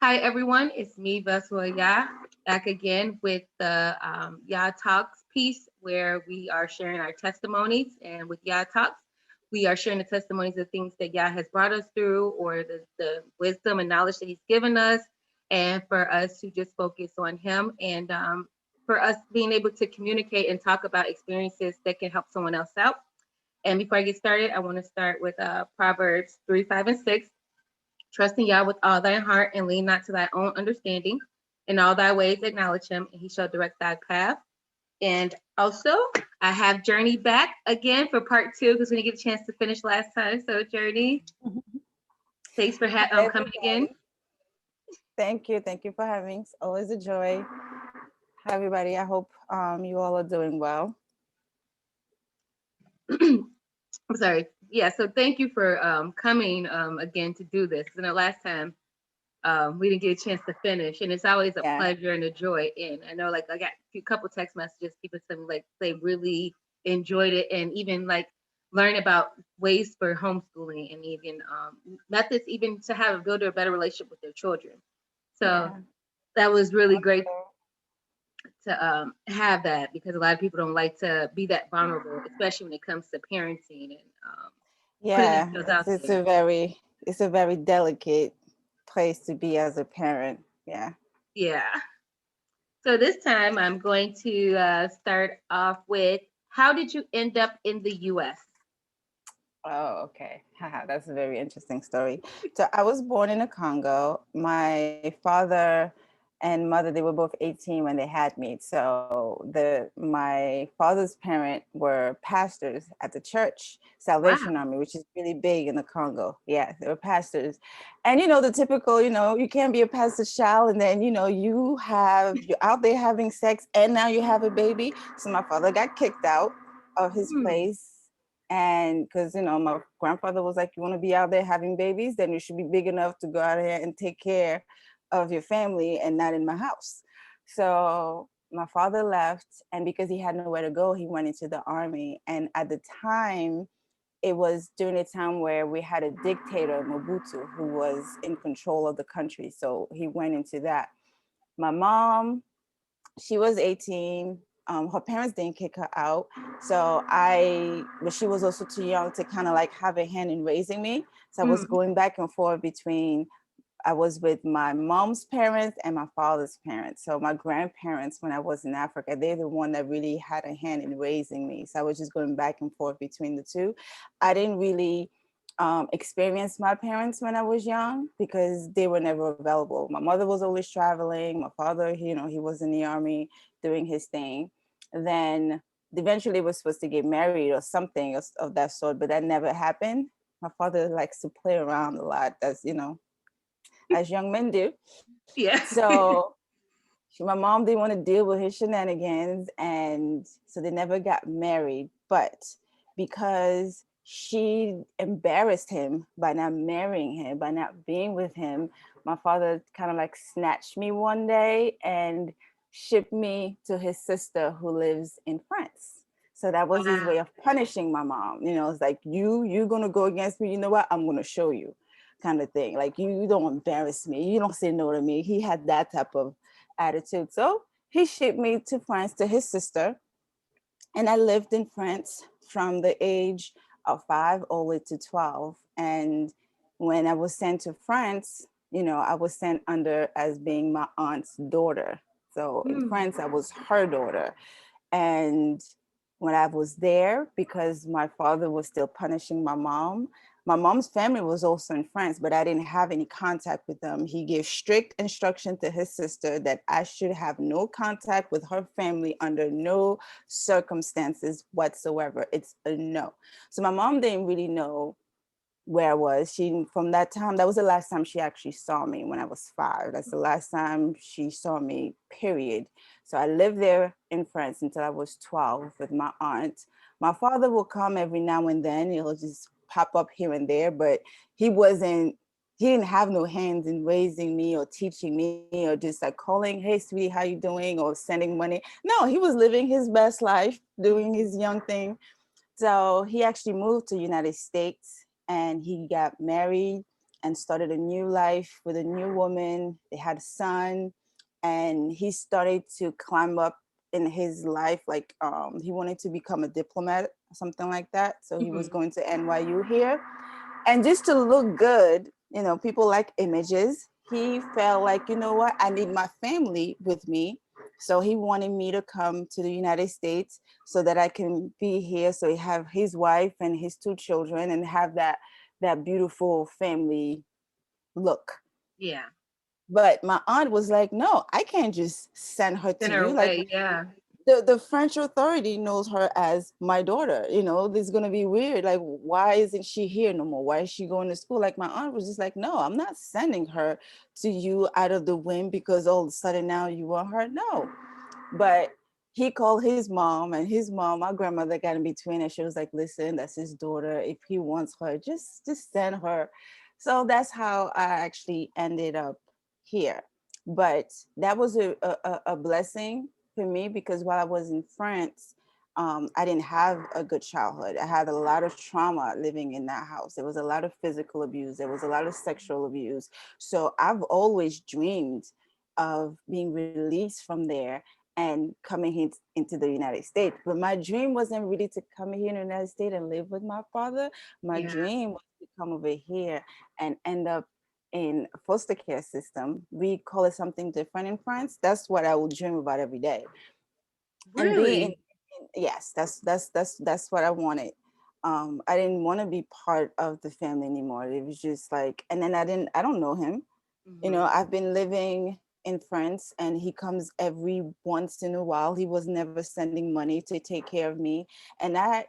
Hi, everyone. It's me, Veswa Ya, back again with the Ya Talks piece where we are sharing our testimonies. And with Ya Talks, we are sharing the testimonies of things that Ya has brought us through or the wisdom and knowledge that He's given us, and for us to just focus on Him and for us being able to communicate and talk about experiences that can help someone else out. And before I get started, I want to start with Proverbs 3, 5, and 6. Trust in Yah with all thy heart and lean not to thy own understanding. In all thy ways acknowledge him, and he shall direct thy path. And also, I have Journey back again for part two because we didn't get a chance to finish last time. So, Journey, thanks for Hi, coming again. everybody. Thank you. Thank you for having. It's always a joy. Hi, everybody. I hope you all are doing well. I'm sorry. Yeah, so thank you for coming again to do this. You know, last time we didn't get a chance to finish, and it's always a Yeah. pleasure and a joy. And I know, like, I got a few couple text messages, people telling me like they really enjoyed it, and even like learn about ways for homeschooling and even methods, even to have build a better relationship with their children. So Yeah. that was really great So, to have that because a lot of people don't like to be that vulnerable, especially when it comes to parenting and putting yeah. themselves It's out it's there. a very it's a very delicate place to be as a parent. Yeah. Yeah. So this time I'm going to start off with how did you end up in the US? Oh, okay. Haha, that's a very interesting story. So I was born in the Congo. My father and mother, they were both 18 when they had me. So my father's parent were pastors at the church Wow. Salvation Army, which is really big in the Congo. Yeah, they were pastors. And the typical, you can't be a pastor's child and then you're out there having sex and now you have a baby. So my father got kicked out of his Hmm. place, and because my grandfather was like, you want to be out there having babies, then you should be big enough to go out here and take care of your family and not in my house. So my father left, and because he had nowhere to go, he went into the army. And at the time, it was during a time where we had a dictator, Mobutu, who was in control of the country, so he went into that. My mom, she was 18. Her parents didn't kick her out. But she was also too young to kind of like have a hand in raising me. So I was Hmm. going back and forth between, I was with my mom's parents and my father's parents. So my grandparents, when I was in Africa, they're the one that really had a hand in raising me. So I was just going back and forth between the two. I didn't really experience my parents when I was young because they were never available. My mother was always traveling. My father, he was in the army doing his thing. Then eventually was supposed to get married or something of that sort, but that never happened. My father likes to play around a lot. That's, as young men do. Yeah. So my mom didn't want to deal with his shenanigans, and so they never got married. But because she embarrassed him by not marrying him, by not being with him, my father kind of like snatched me one day and shipped me to his sister who lives in France. So that was his Wow. way of punishing my mom. It's like, you're gonna go against me. You know what? I'm gonna show you, kind of thing. Like, you don't embarrass me. You don't say no to me. He had that type of attitude. So he shipped me to France to his sister. And I lived in France from the age of 5 all the way to 12. And when I was sent to France, I was sent under as being my aunt's daughter. So in Hmm. France, I was her daughter. And when I was there, because my father was still punishing my mom's family was also in France, but I didn't have any contact with them. He gave strict instruction to his sister that I should have no contact with her family under no circumstances whatsoever. It's a no. So my mom didn't really know where I was. From that time, that was the last time she actually saw me, when I was 5. That's the last time she saw me, period. So I lived there in France until I was 12 with my aunt. My father will come every now and then. He'll just pop up here and there, but he didn't have no hands in raising me or teaching me or just like calling, hey, sweetie, how you doing? Or sending money. No, he was living his best life, doing his young thing. So he actually moved to United States and he got married and started a new life with a new woman. They had a son, and he started to climb up in his life. Like he wanted to become a diplomat, something like that. So he was Mhm. going to NYU here, and just to look good, people like images. He felt like, you know what, I need my family with me. So he wanted me to come to the United States so that I can be here. So he have his wife and his two children and have that beautiful family look. Yeah. But my aunt was like, no, I can't just send her to Send her you. Like, away. Yeah. the French authority knows her as my daughter. This is gonna be weird. Like, why isn't she here no more? Why is she going to school? Like, my aunt was just like, no, I'm not sending her to you out of the whim because all of a sudden now you want her. No. But he called his mom, and his mom, my grandmother, got in between, and she was like, listen, that's his daughter. If he wants her, just send her. So that's how I actually ended up here. But that was a blessing for me, because while I was in France, I didn't have a good childhood. I had a lot of trauma living in that house. There was a lot of physical abuse. There was a lot of sexual abuse. So I've always dreamed of being released from there and coming into the United States. But my dream wasn't really to come here in the United States and live with my father. My Yeah. dream was to come over here and end up in a foster care system. We call it something different in France. That's what I would dream about every day. And being Really? yes, that's what I wanted. I didn't want to be part of the family anymore. It was just like, and then I don't know him. Hmm. I've been living in France, and he comes every once in a while. He was never sending money to take care of me. And I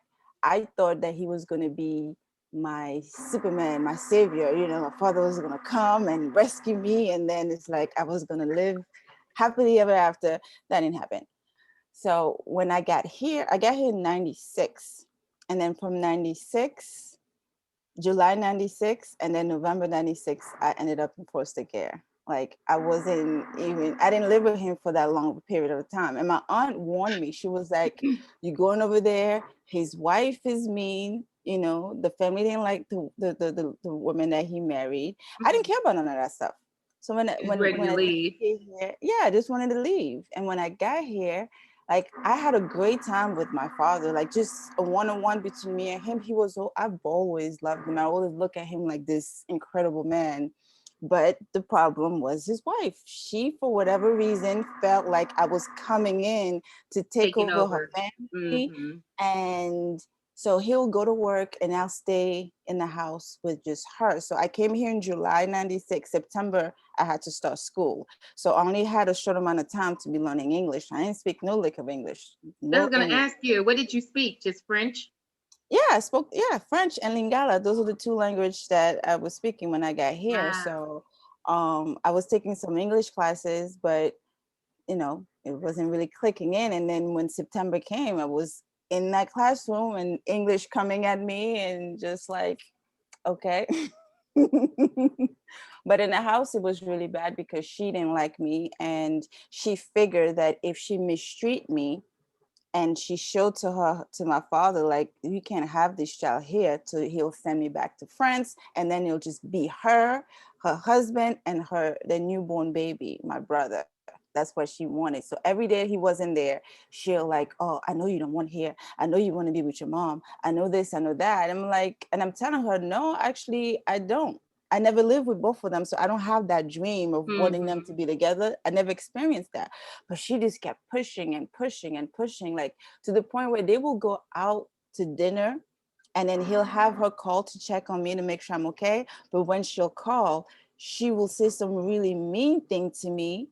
thought that he was going to be my Superman, my savior. My father was going to come and rescue me. And then it's like I was going to live happily ever after. That didn't happen. So when I got here in 96. And then from 96, July 96, and then November 96, I ended up in foster care. Like I didn't live with him for that long period of time. And my aunt warned me. She was like, "You going over there? His wife is mean. The family didn't like the woman that he married." I didn't Hmm. care about none of that stuff. So when She was ready when to I did leave. get here, yeah, I just wanted to leave. And when I got here, like I had a great time with my father, like just a one-on-one between me and him. I've always loved him. I always look at him like this incredible man. But the problem was his wife. She, for whatever reason, felt like I was coming in to take Taking over her over. family. Hmm. And so he'll go to work and I'll stay in the house with just her. So I came here in July 96. September, I had to start school. So I only had a short amount of time to be learning English. I didn't speak no lick of English, I was no gonna English. ask you, what did you speak? Just French? Yeah, I spoke, yeah, French and Lingala. Those are the two languages that I was speaking when I got here. Wow. So I was taking some English classes, but it wasn't really clicking in. And then when September came, I was in that classroom and English coming at me and just like, okay. But in the house, it was really bad because she didn't like me. And she figured that if she mistreat me, and she showed to my father, like, you can't have this child here, so he'll send me back to France, and then it'll just be her husband, and the newborn baby, my brother. That's what she wanted. So every day he wasn't there, she'll like, oh, I know you don't want here, I know you want to be with your mom, I know this, I know that. I'm like, and I'm telling her, no, actually I don't. I never lived with both of them, so I don't have that dream of wanting them to Hmm. be together. I never experienced that. But she just kept pushing and pushing and pushing, like to the point where they will go out to dinner, and then he'll have her call to check on me to make sure I'm okay. But when she'll call, she will say some really mean thing to me.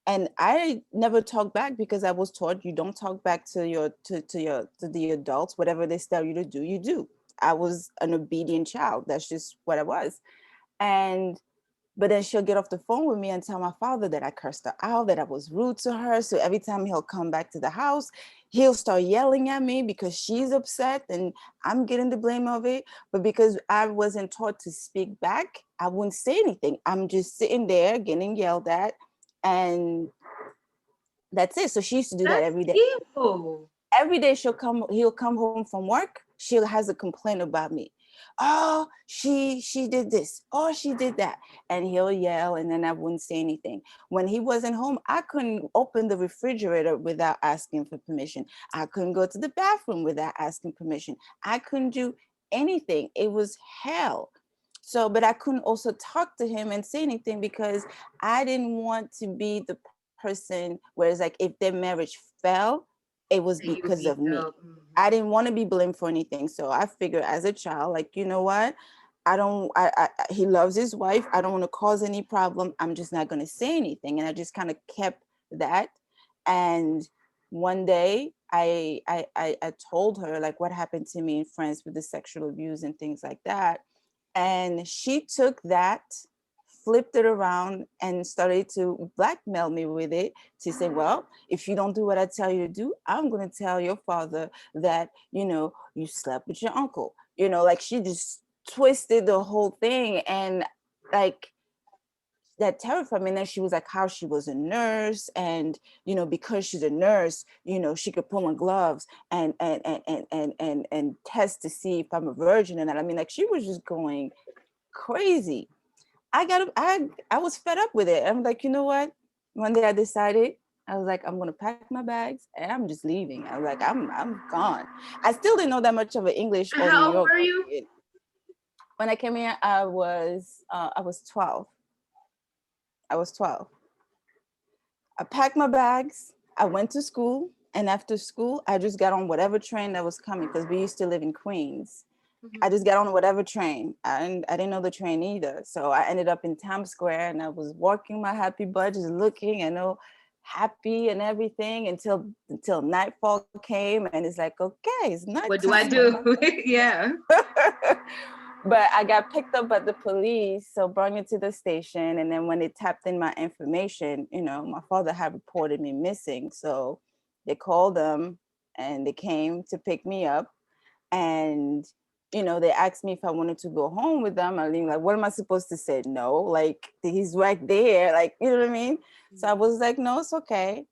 And I never talk back because I was taught you don't talk back to the adults. Whatever they tell you to do, you do. I was an obedient child. That's just what I was. And but then she'll get off the phone with me and tell my father that I cursed her out, that I was rude to her. So every time he'll come back to the house, he'll start yelling at me because she's upset and I'm getting the blame of it. But because I wasn't taught to speak back, I wouldn't say anything. I'm just sitting there getting yelled at. And that's it. So she used to do that That's every day. evil. Every day he'll come home from work, she has a complaint about me. oh, she did this, oh, she did that. And he'll yell, and then I wouldn't say anything. When he wasn't home, I couldn't open the refrigerator without asking for permission. I couldn't go to the bathroom without asking permission. I couldn't do anything. It was hell. So, but I couldn't also talk to him and say anything because I didn't want to be the person where it's like if their marriage fell, it was That you would because be of me. so. I didn't want to be blamed for anything. So I figured as a child, like, you know what? I don't, he loves his wife. I don't want to cause any problem. I'm just not going to say anything. And I just kind of kept that. And one day I told her like what happened to me in France with the sexual abuse and things like that. And she took that, flipped it around, and started to blackmail me with it to say, well, if you don't do what I tell you to do, I'm going to tell your father that, you know, you slept with your uncle. You know, like she just twisted the whole thing. And like, that terrified me. And then she was like how she was a nurse, and you know, because she's a nurse, you know, she could put on gloves and test to see if I'm a virgin. And I mean, like, she was just going crazy. I was fed up with it. I'm like, you know what? One day I decided, I was like, I'm gonna pack my bags and I'm just leaving. I was like, I'm gone. I still didn't know that much of English or New How old York. were you? When I came here, I was 12. I was 12. I packed my bags. I went to school, and after school, I just got on whatever train that was coming because we used to live in Queens. I just got on whatever train. I didn't know the train either. So I ended up in Times Square, and I was walking my happy butt, just looking, I know, happy and everything until nightfall came, and it's like, okay, it's What do I nighttime. do? Yeah. But I got picked up by the police, so brought me to the station. And then when they tapped in my information, you know, my father had reported me missing. So they called them and they came to pick me up. And, you know, they asked me if I wanted to go home with them. I mean, like, what am I supposed to say? No, like, he's right there. Like, you know what I mean? So I was like, no, it's okay.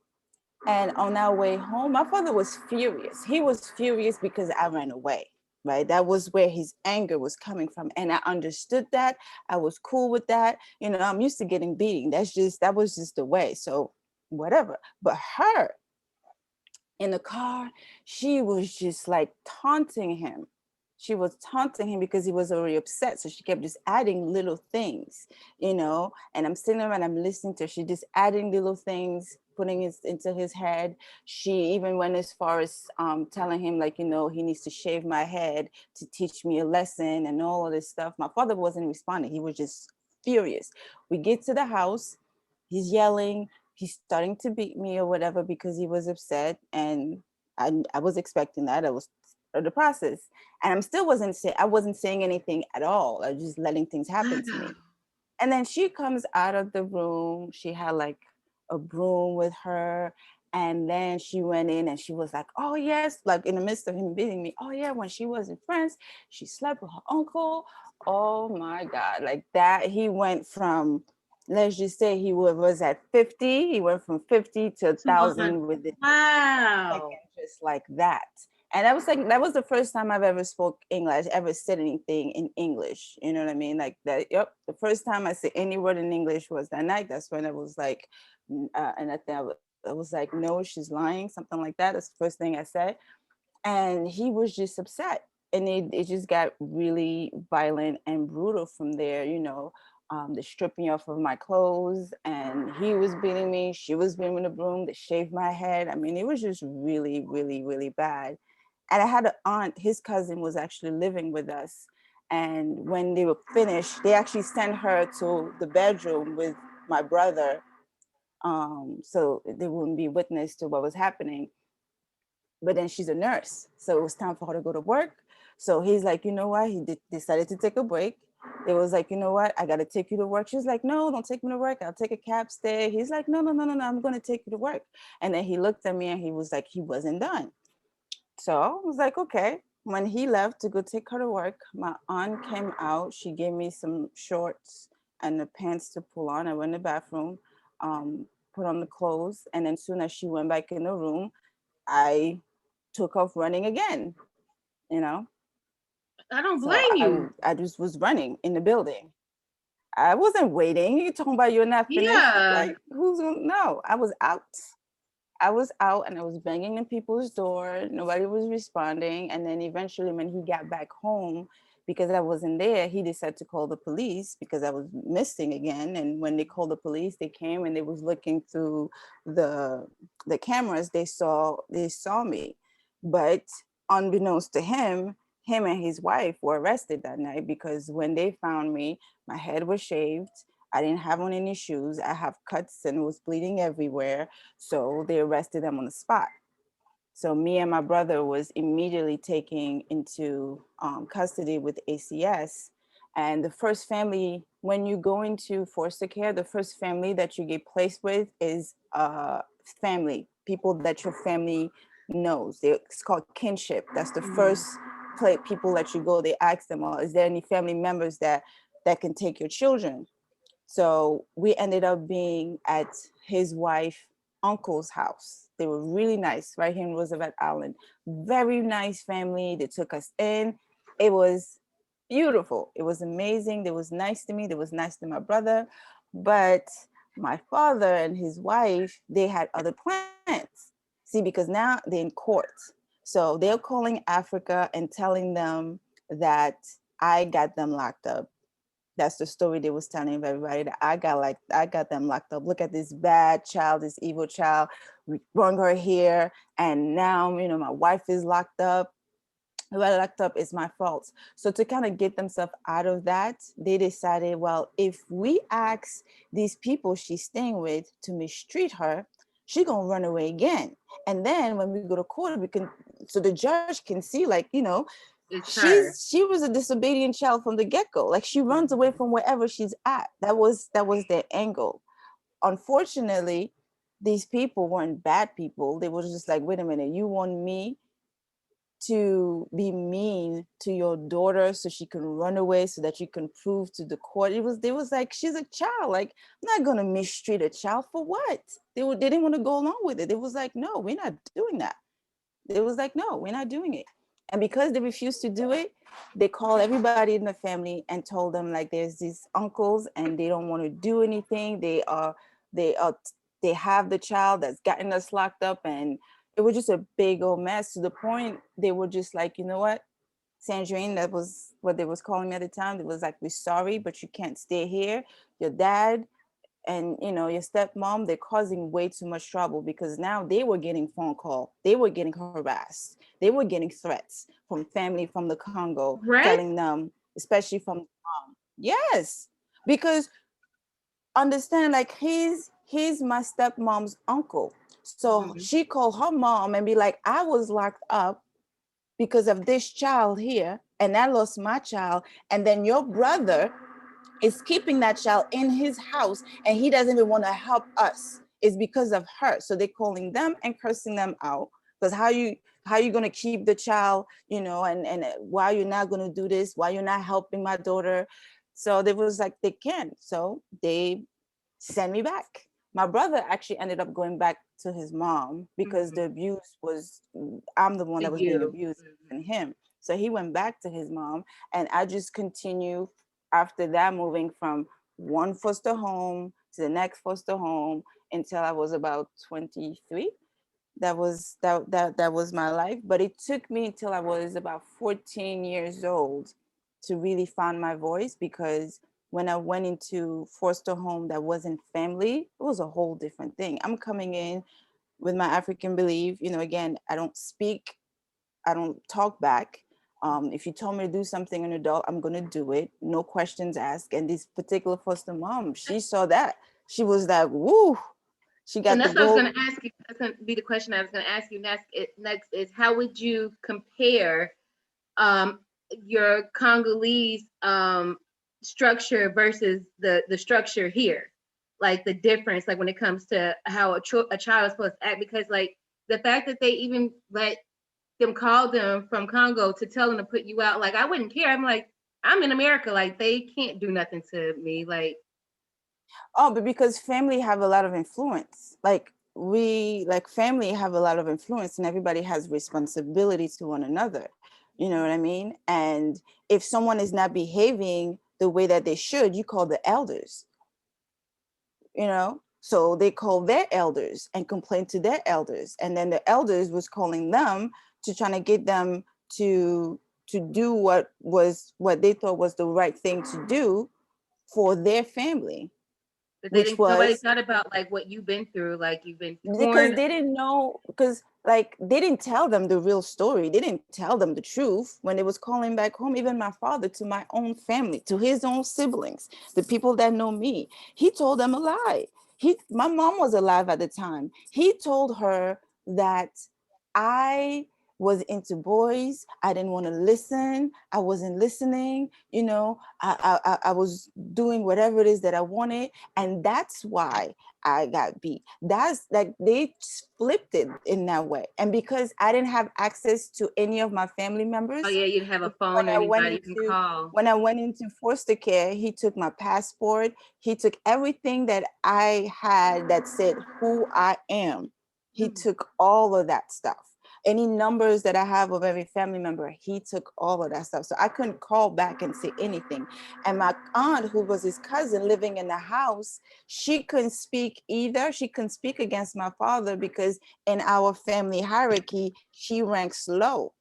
And on our way home, my father was furious. He was furious because I ran away, right? That was where his anger was coming from. And I understood that. I was cool with that. You know, I'm used to getting beaten. That was just the way. So whatever. But her in the car, she was just like taunting him. She was taunting him because he was already upset. So she kept just adding little things, you know, and I'm sitting there and I'm listening to her. She just adding little things, putting it into his head. She even went as far as telling him, like, you know, he needs to shave my head to teach me a lesson and all of this stuff. My father wasn't responding. He was just furious. We get to the house. He's yelling. He's starting to beat me or whatever because he was upset. And I was expecting that. I was the process. And I wasn't saying anything at all. I was just letting things happen to me. And then she comes out of the room. She had like a broom with her. And then she went in and she was like, oh, yes, like in the midst of him beating me. Oh, yeah, when she was in France, she slept with her uncle. Oh, my God. Like that, he went from, let's just say was at 50. He went from 50 to 200. 1,000 within a second, Wow. just like that. And that was the first time I've ever spoke English, ever said anything in English. You know what I mean? Like that. Yep. The first time I said any word in English was that night. That's when I was like, and I think I was like, no, she's lying, something like that. That's the first thing I said. And he was just upset. And it just got really violent and brutal from there, you know. The stripping off of my clothes, and he was beating me. She was beating me with a broom. They shaved my head. I mean, it was just really, really, really bad. And I had an aunt, his cousin was actually living with us. And when they were finished, they actually sent her to the bedroom with my brother, so they wouldn't be witness to what was happening. But then she's a nurse, so it was time for her to go to work. So he's like, you know what? Decided to take a break. It was like, you know what? I got to take you to work. She's like, no, don't take me to work. I'll take a cab stay. He's like, no, no, no, no, no. I'm going to take you to work. And then he looked at me and he was like, he wasn't done. So I was like, okay. When he left to go take her to work, my aunt came out. She gave me some shorts and the pants to pull on. I went in the bathroom, put on the clothes. And then soon as she went back in the room, I took off running again, you know? I don't So blame you. I just was running in the building. I wasn't waiting. You talking about you're not finished? Yeah. Like who's gonna no, I was out. I was out and I was banging on people's door. Nobody was responding. And then eventually, when he got back home, because I wasn't there, he decided to call the police because I was missing again. And when they called the police, they came and they was looking through the the cameras. They saw me, but unbeknownst to him and his wife were arrested that night because when they found me, my head was shaved. I didn't have on any shoes. I have cuts and was bleeding everywhere. So they arrested them on the spot. So me and my brother was immediately taken into custody with ACS. And the first family, when you go into foster care, the first family that you get placed with is family, people that your family knows. It's called kinship. That's the first people that you go. They ask them, "Is there any family members that can take your children?" So we ended up being at his wife uncle's house. They were really nice, right here in Roosevelt Island. Very nice family. They took us in. It was beautiful. It was amazing. They was nice to me. They was nice to my brother. But my father and his wife, they had other plans. See, because now they're in court. So they're calling Africa and telling them that I got them locked up. That's the story they was telling everybody, that I got them locked up. Look at this bad child, this evil child. We brought her here, and now my wife is locked up. Whoever locked up is my fault. So to kind of get themselves out of that, they decided, well, if we ask these people she's staying with to mistreat her, she gonna run away again. And then when we go to court, we can, so the judge can see, like, It's her. she was a disobedient child from the get-go. Like she runs away from wherever she's at. That was their angle. Unfortunately, these people weren't bad people. They were just like, wait a minute, you want me to be mean to your daughter so she can run away so that you can prove to the court? They was like, she's a child. Like, I'm not gonna mistreat a child for what? They didn't want to go along with it. They was like, no, we're not doing that. They was like, no, we're not doing it. And because they refused to do it, they called everybody in the family and told them, like, there's these uncles and they don't want to do anything. They they have the child that's gotten us locked up, and it was just a big old mess, to the point they were just like, you know what, Sandrine, that was what they was calling me at the time. They was like, we're sorry, but you can't stay here. Your dad and your stepmom, they're causing way too much trouble, because now they were getting phone call, they were getting harassed, they were getting threats from family from the Congo, Right? telling them, especially from the mom. Yes, because understand, like, he's my stepmom's uncle. So Mhm. she called her mom and be like, I was locked up because of this child here, and I lost my child, and then your brother is keeping that child in his house and he doesn't even want to help us. It's because of her. So they're calling them and cursing them out, because how you going to keep the child, and why you're not going to do this, why you're not helping my daughter. So they was like, they can. So they send me back. My brother actually ended up going back to his mom because Mhm. the abuse was, I'm the one To that was being you. abused Mhm. and him. So he went back to his mom, and I just continue after that, moving from one foster home to the next foster home until I was about 23. That was my life. But it took me until I was about 14 years old to really find my voice, because when I went into foster home that wasn't family, it was a whole different thing. I'm coming in with my African belief. Again, I don't speak, I don't talk back. If you told me to do something, an adult, I'm gonna do it, no questions asked. And this particular foster mom, she saw that. She was like, "Woo!" She And got the that's what I was gold. going to ask you. That's going to be the question I was going to ask you next. Next is, how would you compare um, your Congolese structure versus the structure here? Like the difference, like when it comes to how a child is supposed to act, because like the fact that they even let them call them from Congo to tell them to put you out, like I wouldn't care. I'm like, I'm in America, like they can't do nothing to me. Like, Oh, but because family have a lot of influence. Like family have a lot of influence, and everybody has responsibility to one another. You know what I mean? And if someone is not behaving the way that they should, you call the elders, you know? So they call their elders and complain to their elders. And then the elders was calling them to trying to get them to do what they thought was the right thing to do for their family, But they which didn't. Nobody was thought about like what you've been through. Like you've been because torn. they didn't know, because like they didn't tell them the real story, they didn't tell them the truth when they was calling back home. Even my father, to my own family, to his own siblings, the people that know me, he told them a lie. My mom was alive at the time. He told her that I was into boys, I didn't want to listen, I wasn't listening, you know, I was doing whatever it is that I wanted, and that's why I got beat. That's like they flipped it in that way. And because I didn't have access to any of my family Oh members, yeah, you didn't have a when phone or I went anybody you can into call. when I went into foster care, he took my passport, he took everything that I had that said who I am. He took all of that stuff. Any numbers that I have of every family member, he took all of that stuff. So I couldn't call back and say anything. And my aunt, who was his cousin living in the house, she couldn't speak either. She couldn't speak against my father because in our family hierarchy, she ranks low.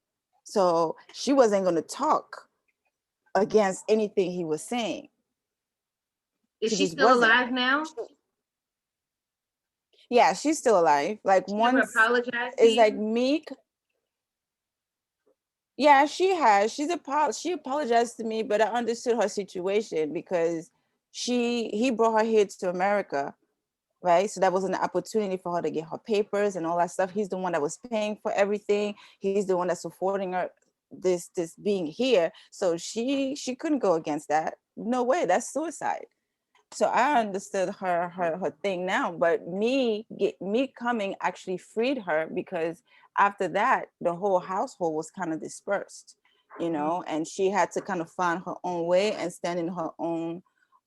So she wasn't going to talk against anything he was saying. Is She she just still wasn't. alive now? Yeah, she's still alive. Like She ever once apologized to it's like you? me. Yeah, she has. She apologized to me, but I understood her situation because he brought her here to America, right? So that was an opportunity for her to get her papers and all that stuff. He's the one that was paying for everything. He's the one that's supporting her this being here. So she couldn't go against that. No way, that's suicide. So I understood her thing now, but me coming actually freed her because after that the whole household was kind of dispersed, you Mm. know, and she had to kind of find her own way and stand in her own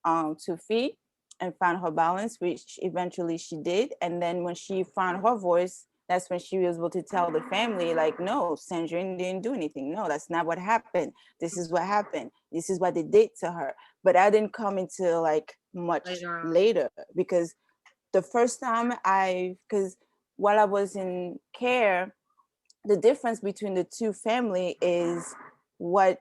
2 feet and find her balance, which eventually she did. And then when she found her voice, that's when she was able to tell the family, like, no, Sandrine didn't do anything. No, that's not what happened. This is what happened. This is what they did to her. But I didn't come until like much Later on. later because the first time because while I was in care, the difference between the two family is what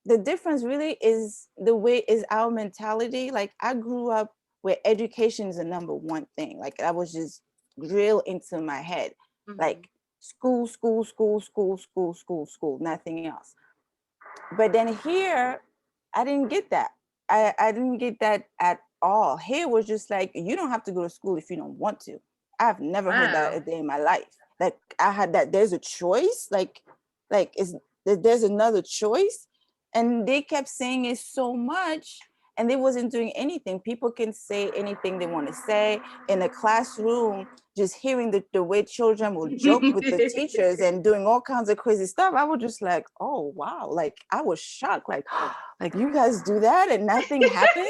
the difference really is the way is our mentality. Like I grew up where education is the number one thing. Like I was just drilled into my head, Mm-hmm. like school, school, school, school, school, school, school, nothing else. But then here, I didn't get that. I didn't get that at all. Here was just like, you don't have to go to school if you don't want to. I've never heard that Wow. a day in my life. Like I had that there's a choice, like is there's another choice. And they kept saying it so much and they wasn't doing anything. People can say anything they want to say in a classroom, just hearing the way children will joke with the teachers and doing all kinds of crazy stuff. I was just like, oh wow, like I was shocked, like you guys do that and nothing happens,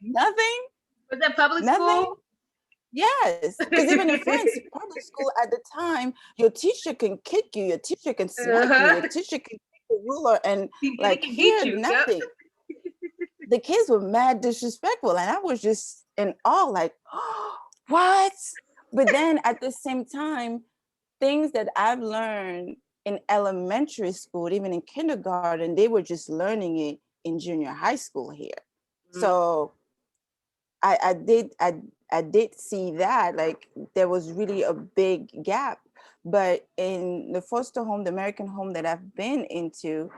nothing, Was that public nothing. school? Yes, because even in France, public school at the time, your teacher can kick you, your teacher can smack you, Uh-huh. your teacher can take a ruler, and They like can beat here, you. Yep. nothing. The kids were mad disrespectful, and I was just in awe, like, oh, what? But then at the same time, things that I've learned in elementary school, even in kindergarten, they were just learning it in junior high school here. Mm. So I did see that like there was really a big gap. But in the foster home, the American home that I've been into,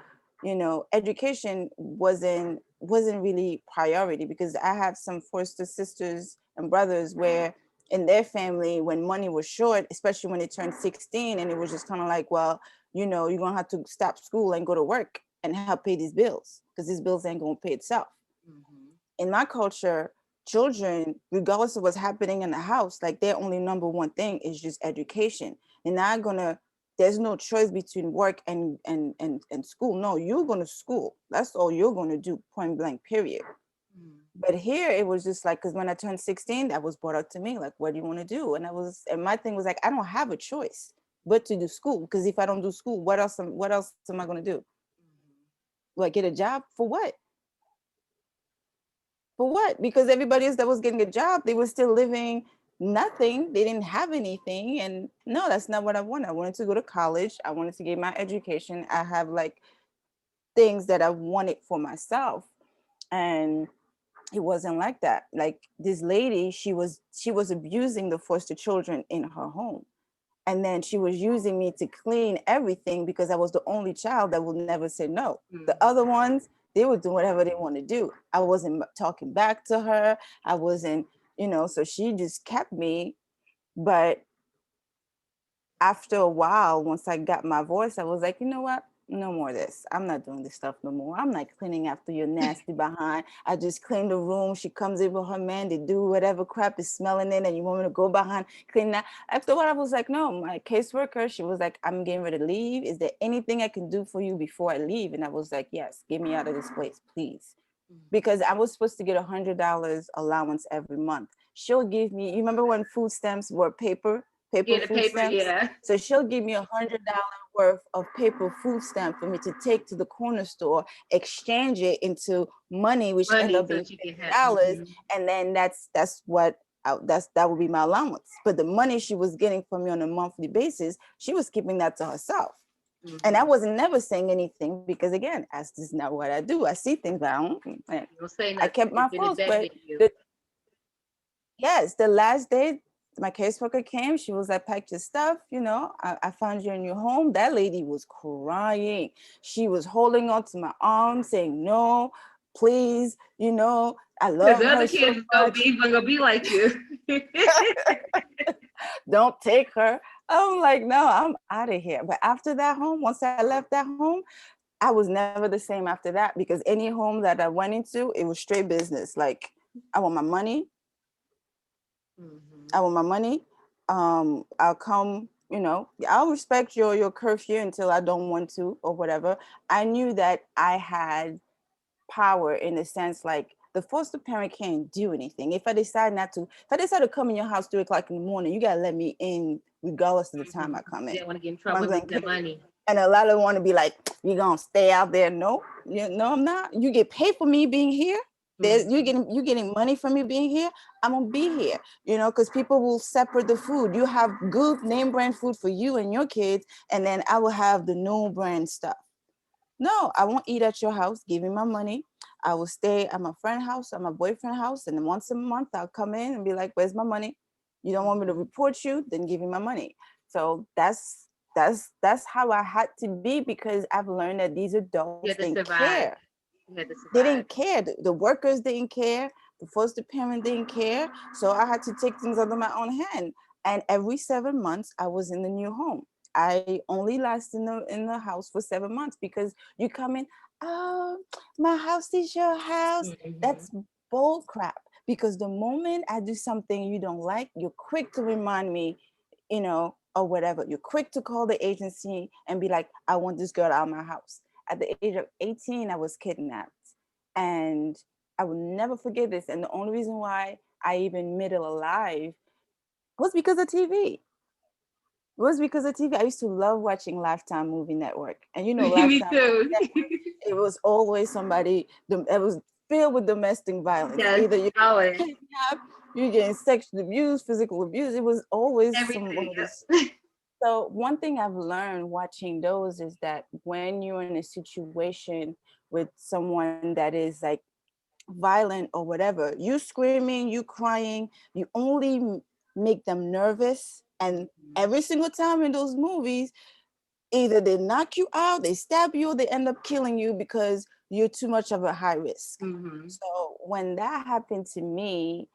you know, education wasn't really priority because I have some foster sisters and brothers where in their family when money was short, especially when they turned 16, and it was just kind of like, well, you know, you're gonna have to stop school and go to work and help pay these bills because these bills ain't gonna pay itself. Mhm. In my culture, children, regardless of what's happening in the house, like their only number one thing is just education. And not gonna, there's no choice between work and school. No, you're gonna school. That's all you're gonna do, point blank, period. Mm. But here it was just like, because when I turned 16, that was brought up to me, like, what do you want to do? And my thing was like, I don't have a choice. but to do school. Because if I don't do school, what else am I going to do? Like, get a job for what? For what? Because everybody else that was getting a job, they were still living nothing. They didn't have anything. And no, that's not what I wanted. I wanted to go to college. I wanted to get my education. I have like things that I wanted for myself. And it wasn't like that. Like, this lady, she was abusing the foster children in her home. And then she was using me to clean everything because I was the only child that would never say no. The other ones, they would do whatever they want to do. I wasn't talking back to her. I wasn't, so she just kept me. But after a while, once I got my voice, I was like, you know what? No more of this. I'm not doing this stuff no more. I'm not cleaning after your nasty behind. I just clean the room. She comes in with her man. They do whatever crap is smelling in, and you want me to go behind, clean that. After a while, I was like, no, my caseworker, she was like, I'm getting ready to leave. Is there anything I can do for you before I leave? And I was like, yes, get me out of this place, please. Because I was supposed to get $100 allowance every month. She'll give me, you remember when food stamps were paper Yeah, the food paper, stamps? yeah. So she'll give me $100 worth of paper food stamp for me to take to the corner store, exchange it into money, which end Money up so being that you can have. $50, and then that would be my allowance. But the money she was getting from me on a monthly basis, she was keeping that to herself. And I wasn't never saying anything because, again, that's just not what I do. I see things, but You don't say I nothing. kept my It's been clothes. But embedded in you. yes, the last day my caseworker came, she was like, pack your stuff, I found you in your home. That lady was crying. She was holding on to my arm, saying, no, please, I Because love the her other so kids is much. gonna be like you. Don't take her. I'm like, no, I'm out of here. But after that home, once I left that home, I was never the same after that, because any home that I went into, it was straight business. Like, I want my money. I want my money. I'll come, I'll respect your curfew until I don't want to or whatever. I knew that I had power in the sense, like, the foster parent can't do anything. If I decide to come in your house 3 o'clock in the morning, you gotta let me in regardless of the time I come You in. don't want to get in I'm trouble and like, lose their money. and a lot of them want to be like, you gonna stay out there? No, no, I'm not. You get paid for me being here. You getting money from me being here. I'm gonna be here, because people will separate the food. You have good name brand food for you and your kids, and then I will have the no brand stuff. No, I won't eat at your house. Give me my money. I will stay at my friend's house, at my boyfriend's house, and then once a month I'll come in and be like, where's my money? You don't want me to report you? Then give me my money. So that's how I had to be, because I've learned that these adults You had to didn't survive. care. You had to They survive. didn't care. The workers didn't care. The foster parent didn't care. So I had to take things under my own hand. And every 7 months, I was in the new home. I only lasted in the house for 7 months, because you come in, oh, my house is your house. That's bull crap. Because the moment I do something you don't like, you're quick to remind me, or whatever. You're quick to call the agency and be like, I want this girl out of my house. At the age of 18, I was kidnapped. And I will never forget this. And the only reason why I even made it alive was because of TV. It was because of TV. I used to love watching Lifetime Movie Network. And Me Lifetime Movie too. Network, it was always somebody, it was filled with domestic violence. Yes, Either you're always. kidnapped, you're getting sexual abuse, physical abuse. It was always some one Everything. of those. So one thing I've learned watching those is that when you're in a situation with someone that is like violent or whatever, you screaming, you crying, you only make them nervous. And every single time in those movies, either they knock you out, they stab you, or they end up killing you because you're too much of a high risk. So when that happened to me,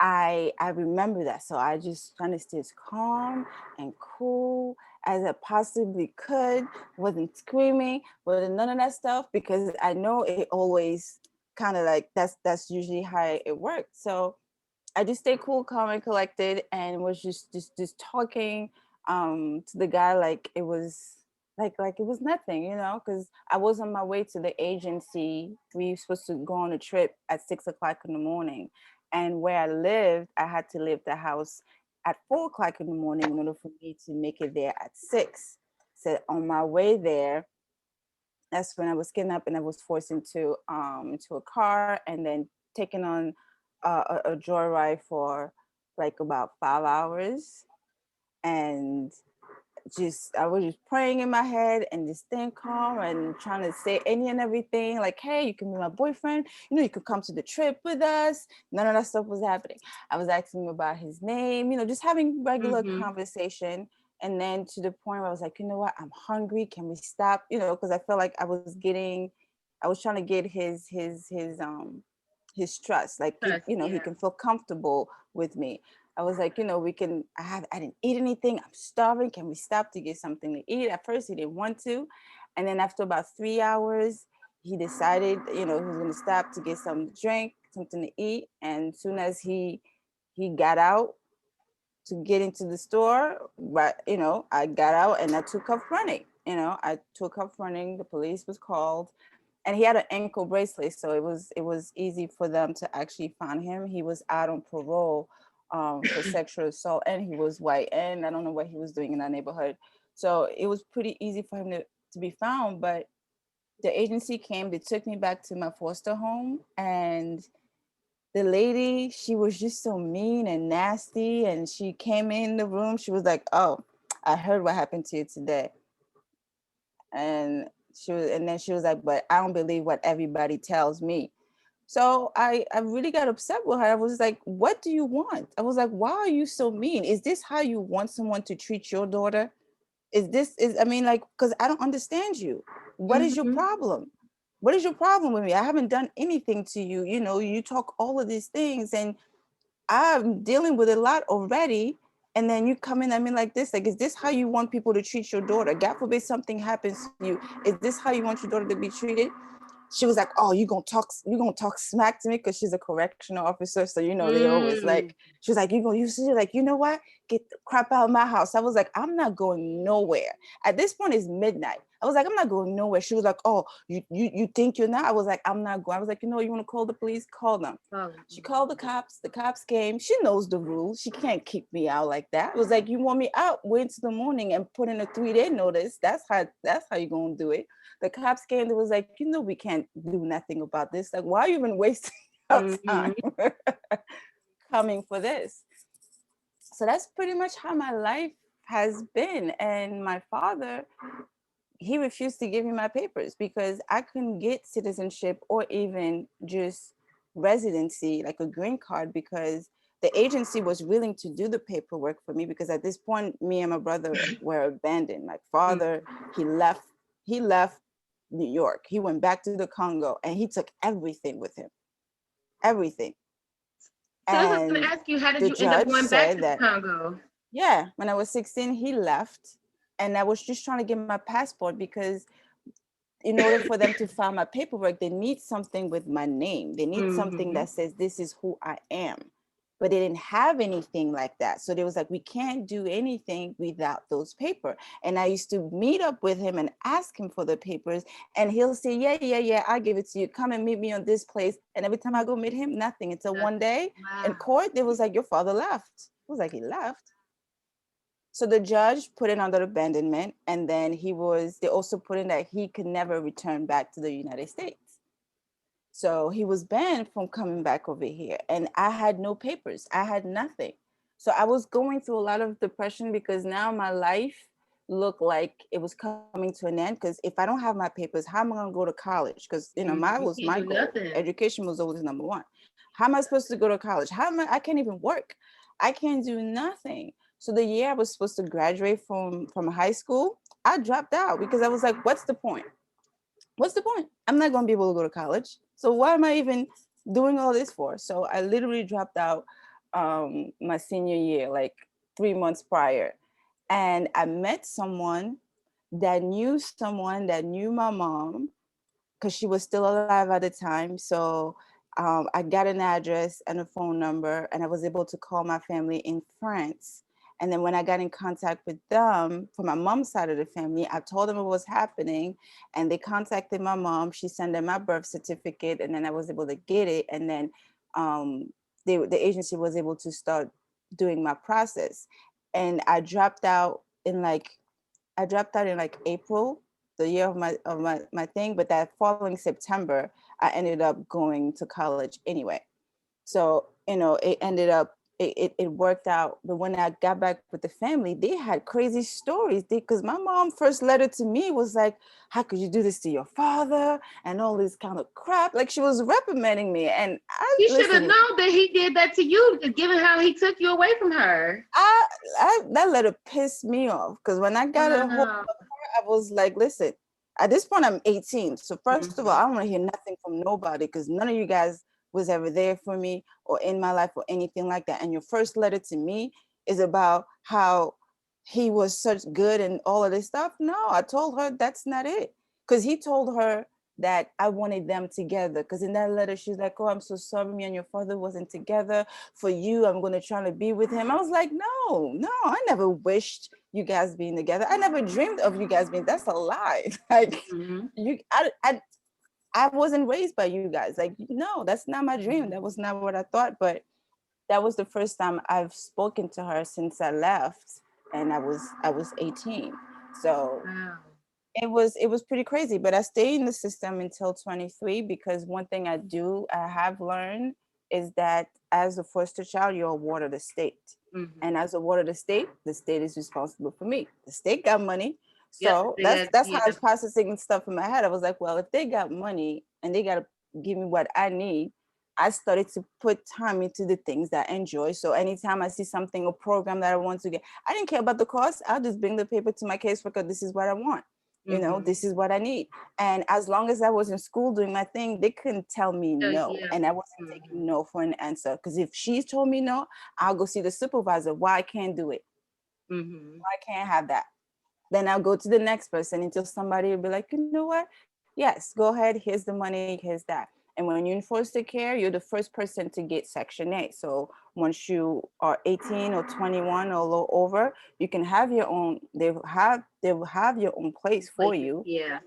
I remember that. So I just trying to stay as calm and cool as I possibly could. Wasn't screaming, wasn't none of that stuff, because I know it always kind of like that's usually how it works. So I just stayed cool, calm, and collected, and was just talking to the guy like it was like it was nothing, because I was on my way to the agency. We were supposed to go on a trip at 6 o'clock in the morning, and where I lived, I had to leave the house at 4 o'clock in the morning in order for me to make it there at 6. So on my way there, that's when I was kidnapped and I was forced into a car and then taken on a joyride for like about 5 hours. And just I was just praying in my head and just staying calm and trying to say any and everything like, hey, you can be my boyfriend, you could come to the trip with us. None of that stuff was happening. I was asking him about his name, just having regular Mm-hmm. conversation. And then to the point where I was like, you know what, I'm hungry, can we stop, because I felt like I was trying to get his trust, like Trust, he yeah. can feel comfortable with me. I was like, I didn't eat anything. I'm starving. Can we stop to get something to eat? At first, he didn't want to. And then after about 3 hours, he decided, he was going to stop to get some drink, something to eat. And as soon as he got out to get into the store, but, I got out and I took off running. I took off running. The police was called. And he had an ankle bracelet, so it was easy for them to actually find him. He was out on parole for sexual assault, and he was white, and I don't know what he was doing in that neighborhood. So it was pretty easy for him to be found. But the agency came, they took me back to my foster home, and the lady, she was just so mean and nasty. And she came in the room, she was like, "Oh, I heard what happened to you today." And then she was like, "But I don't believe what everybody tells me." So I really got upset with her. I was like, "What do you want?" I was like, "Why are you so mean? Is this how you want someone to treat your daughter? I mean, like, because I don't understand you. What is your Mm-hmm. problem? What is your problem with me? I haven't done anything to you. You talk all of these things, and I'm dealing with a lot already. And then you come in at me like this. Like, is this how you want people to treat your daughter? God forbid something happens to you. Is this how you want your daughter to be treated?" She was like, "Oh, you gonna talk smack to me," because she's a correctional officer. So they always Mm. like. She was like, "She's like, you know what? Get the crap out of my house." I was like, "I'm not going nowhere." At this point, it's midnight. I was like, "I'm not going nowhere." She was like, "Oh, you think you're not?" I was like, "I'm not going." I was like, "You want to call the police? Call them." Oh, She called the cops. The cops came. She knows the rules. She can't kick me out like that. I was like, "You want me out? Wait till the morning and put in a 3-day notice. That's how you gonna do it." The cops came. They was like, "We can't do nothing about this. Like, why are you even wasting your mm-hmm. time coming for this?" So that's pretty much how my life has been. And my father, he refused to give me my papers because I couldn't get citizenship or even just residency, like a green card, because the agency was willing to do the paperwork for me, because at this point, me and my brother were abandoned. My father, he left New York. He went back to the Congo and he took everything with him. Everything. So I was going to And ask you, how did the you end up judge going back said to the that, Congo? yeah, when I was 16, he left. And I was just trying to get my passport because in order for them to file my paperwork, they need something with my name. They need something Mm-hmm. that says this is who I am. But they didn't have anything like that. So they was like, we can't do anything without those papers. And I used to meet up with him and ask him for the papers. And he'll say, yeah, yeah, yeah, I'll give it to you. Come and meet me on this place. And every time I go meet him, nothing. Until one Nothing. day in Wow. court, they was like, your father left. I was like, he left? So the judge put it under abandonment, and then they also put in that he could never return back to the United States. So he was banned from coming back over here. And I had no papers. I had nothing. So I was going through a lot of depression because now my life looked like it was coming to an end. Because if I don't have my papers, how am I going to go to college? Because my You was can't my do goal. nothing. Education was always number one. How am I supposed to go to college? I can't even work. I can't do nothing. So the year I was supposed to graduate from high school, I dropped out because I was like, what's the point? What's the point? I'm not going to be able to go to college. So why am I even doing all this for? So I literally dropped out my senior year, like 3 months prior. And I met someone that knew my mom, because she was still alive at the time. So I got an address and a phone number, and I was able to call my family in France. And then when I got in contact with them from my mom's side of the family, I told them what was happening, and they contacted my mom. She sent them my birth certificate, and then I was able to get it. And then the agency was able to start doing my process. And I dropped out in like April, the year of my thing, but that following September, I ended up going to college anyway. So, it ended up, it worked out. But when I got back with the family, they had crazy stories. Because my mom first letter to me was like, how could you do this to your father? And all this kind of crap. Like, she was reprimanding me. And He should have listen, known that he did that to you, given how he took you away from her. that letter pissed me off. Because when I got a hold Wow. of her, I was like, listen, at this point, I'm 18. So first of all, I Mhm. don't want to hear nothing from nobody, because none of you guys was ever there for me or in my life or anything like that. And your first letter to me is about how he was such good and all of this stuff. No, I told her that's not it. Because he told her that I wanted them together. Because in that letter, she's like, oh, I'm so sorry, me and your father wasn't together. For you, I'm going to try to be with him. I was like, no, I never wished you guys being together. I never dreamed of you guys being, that's a lie. Like, Mhm. I wasn't raised by you guys. Like, no, that's not my dream. That was not what I thought. But that was the first time I've spoken to her since I left, and I was 18. So Wow. it was pretty crazy. But I stayed in the system until 23, because one thing I have learned is that as a foster child, you're a ward of the state. Mhm. And as a ward of the state is responsible for me. The state got money. Yep. So They that's got, that's how I yeah. was processing stuff in my head. I was like, well, if they got money and they gotta give me what I need, I started to put time into the things that I enjoy. So anytime I see something, a program that I want to get, I didn't care about the cost. I'll just bring the paper to my caseworker. This is what I want. Mhm. This is what I need. And as long as I was in school doing my thing, they couldn't tell me no. Yeah. And I wasn't taking Mhm. no for an answer. Because if she told me no, I'll go see the supervisor. Why I can't do it? Mhm. Why I can't have that? Then I'll go to the next person until somebody will be like, you know what? Yes, go ahead. Here's the money. Here's that. And when you're in foster care, you're the first person to get Section 8. So once you are 18 or 21 or a little over, you can have your own. They will have your own place for Places. you. Yeah.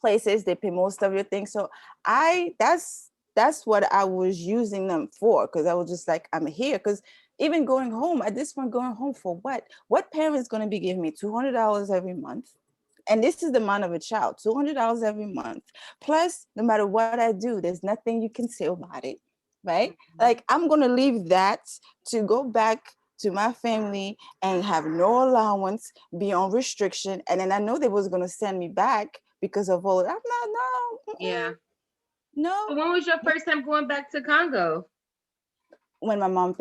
Places they pay most of your things. So that's what I was using them for, because I was just like, I'm here. Because even going home at this point, going home for what parent is going to be giving me $200 every month? And this is the amount of a child, $200 every month. Plus, no matter what I do, there's nothing you can say about it, right? Mhm. Like, I'm going to leave that to go back to my family and have no allowance, be on restriction. And then I know they was going to send me back because of all of that. No, Yeah. So no. when was your first time going back to Congo? When my mom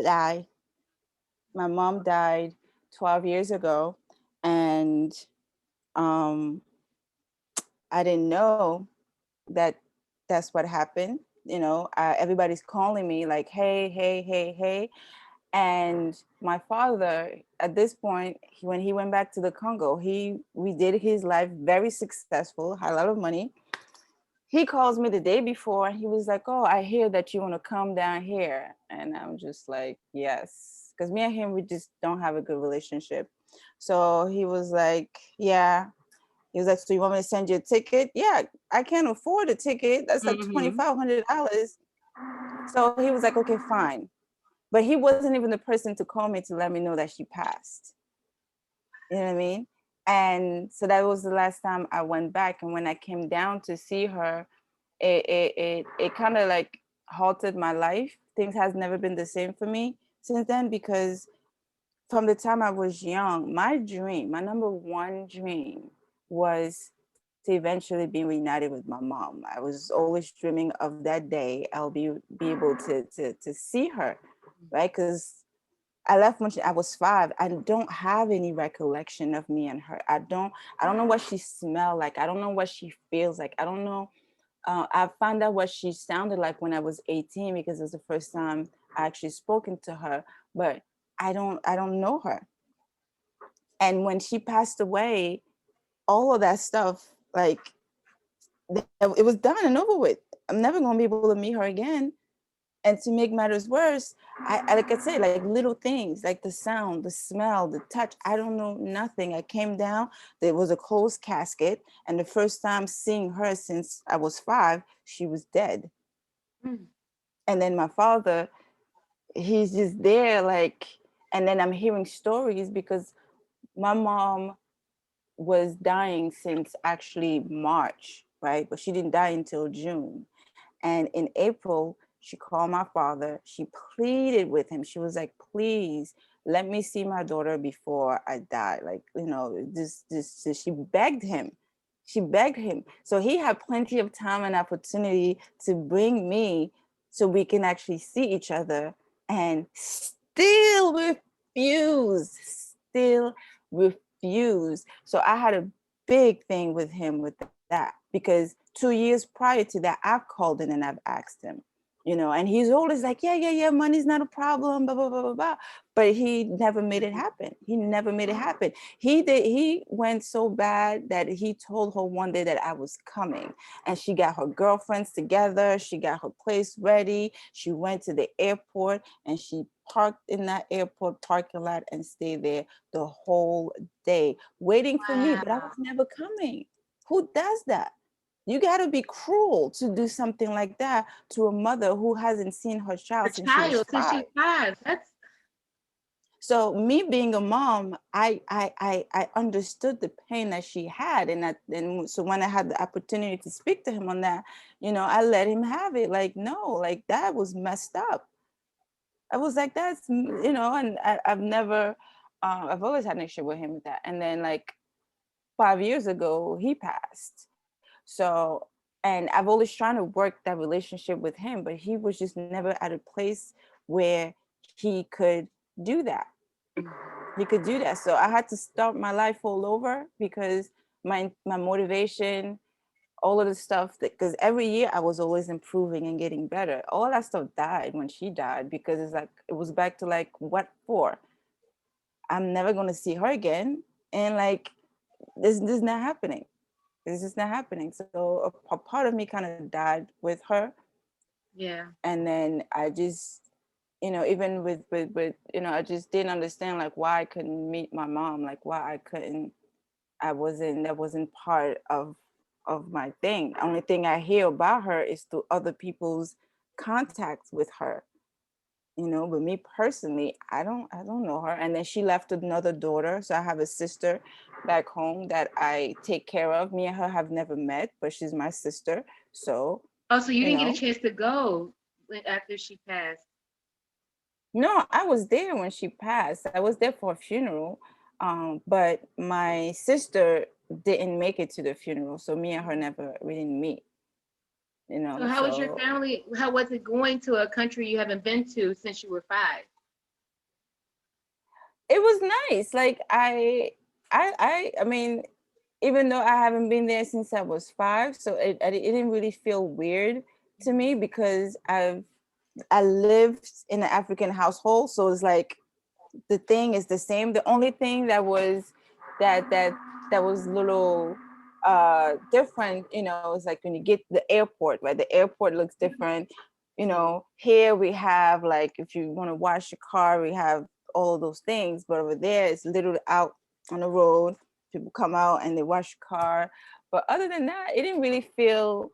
died 12 years ago. And um, I didn't know that that's what happened. Everybody's calling me like, hey, hey, hey, hey. And my father, at this point, when he went back to the Congo, we did his life very successful, had a lot of money. He calls me the day before, and he was like, oh, I hear that you want to come down here. And I'm just like, yes. Because me and him, we just don't have a good relationship. So he was like, yeah. He was like, so you want me to send you a ticket? Yeah, I can't afford a ticket. That's like Mhm. $2,500. So he was like, okay, fine. But he wasn't even the person to call me to let me know that she passed. You know what I mean? And so that was the last time I went back. And when I came down to see her, it kind of like halted my life. Things has never been the same for me since then, because from the time I was young, my dream, my number one dream was to eventually be reunited with my mom. I was always dreaming of that day I'll be able to see her, right? Because I left when I was 5. I don't have any recollection of me and her. I don't know what she smelled like. I don't know what she feels like. I don't know. I found out what she sounded like when I was 18, because it was the first time I actually spoken to her. But I don't know her. And when she passed away, all of that stuff, like, it was done and over with. I'm never gonna be able to meet her again. And to make matters worse, like I said, like little things, like the sound, the smell, the touch. I don't know nothing. I came down, there was a closed casket, and the first time seeing her since I was 5, she was dead. Mhm. And then my father, he's just there, like, And then I'm hearing stories because my mom was dying since actually March, right? But she didn't die until June. And in April, she called my father. She pleaded with him. She was like, please let me see my daughter before I die. Like, you know, she begged him. She begged him. So he had plenty of time and opportunity to bring me so we can actually see each other, and still refused. So I had a big thing with him with that, because 2 years prior to that, I've called in and I've asked him, you know, and he's always like, yeah, money's not a problem, blah, blah, blah, blah, blah. But he never made it happen. He never made it happen. He went so bad that he told her one day that I was coming, and she got her girlfriends together. She got her place ready. She went to the airport and she parked in that airport parking lot and stayed there the whole day waiting for me, but I Wow. was never coming. Who does that? You got to be cruel to do something like that to a mother who hasn't seen her The child since she was child, since 5. she's 5. That's So me being a mom, I understood the pain that she had, and so when I had the opportunity to speak to him on that, you know, I let him have it. Like, no, like that was messed up. I was like, that's, you know, and I've never, I've always had an issue with him with that. And then like 5 years ago, he passed. So, and I've always trying to work that relationship with him, but he was just never at a place where he could do that. He could do that. So I had to start my life all over, because my motivation, all of the stuff, that because every year I was always improving and getting better. All that stuff died when she died, because it's like it was back to like, what for? I'm never gonna see her again, and like this is not happening. It's just not happening. So a part of me kind of died with her, yeah. and then I just, you know, even with you know, I just didn't understand like why I couldn't meet my mom, like why I couldn't, that wasn't part of my thing. Only thing I hear about her is through other people's contacts with her, you know. But me personally, I don't know her. And then she left another daughter, so I have a sister back home that I take care of. Me and her have never met, but she's my sister. So, Oh, so you you didn't get a know, chance to go after she passed. no, I was there when she passed. I was there for a funeral, but my sister didn't make it to the funeral, so me and her never, we didn't meet, you So know. how was your So family? How was it going to a country you haven't been to since you were 5? it was nice. Like I mean, even though I haven't been there since I was 5, so it didn't really feel weird to me, because I lived in an African household, so it's like the thing is the same. The only thing that was that that that was little different, you know, is like when you get to the airport, right? The airport looks different. You know, here we have, like, if you want to wash your car, we have all of those things, but over there it's literally out on the road. People come out and they wash your car. But other than that, it didn't really feel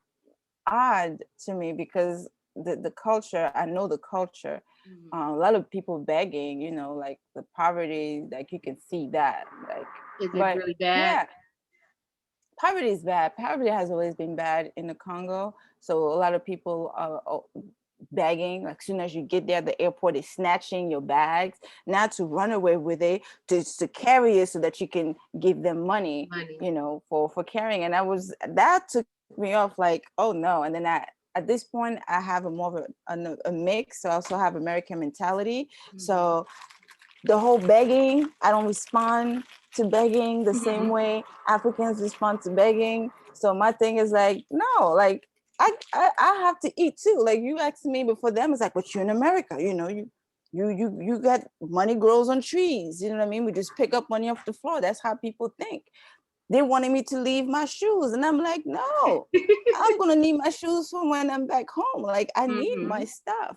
odd to me, because the culture, I know the culture. A lot of people begging, you know, like the poverty, like you can see that, like, Is it but really bad? yeah, poverty is bad. Poverty has always been bad in the Congo. So a lot of people are begging. Like, soon as you get there, the airport is snatching your bags, not to run away with it, to carry it so that you can give them money, Money. you know, for carrying. And that took me off, like, oh no. And then at this point, I have a more of a mix. So I also have American mentality. So the whole begging, I don't respond to begging the same way Africans respond to begging. So my thing is like, no, like I have to eat too. Like, you asked me, but for them it's like, but you're in America, you know, you got money grows on trees. You know what I mean? We just pick up money off the floor. That's how people think. They wanted me to leave my shoes, and I'm like, no, I'm gonna need my shoes for when I'm back home. Like, I need my stuff.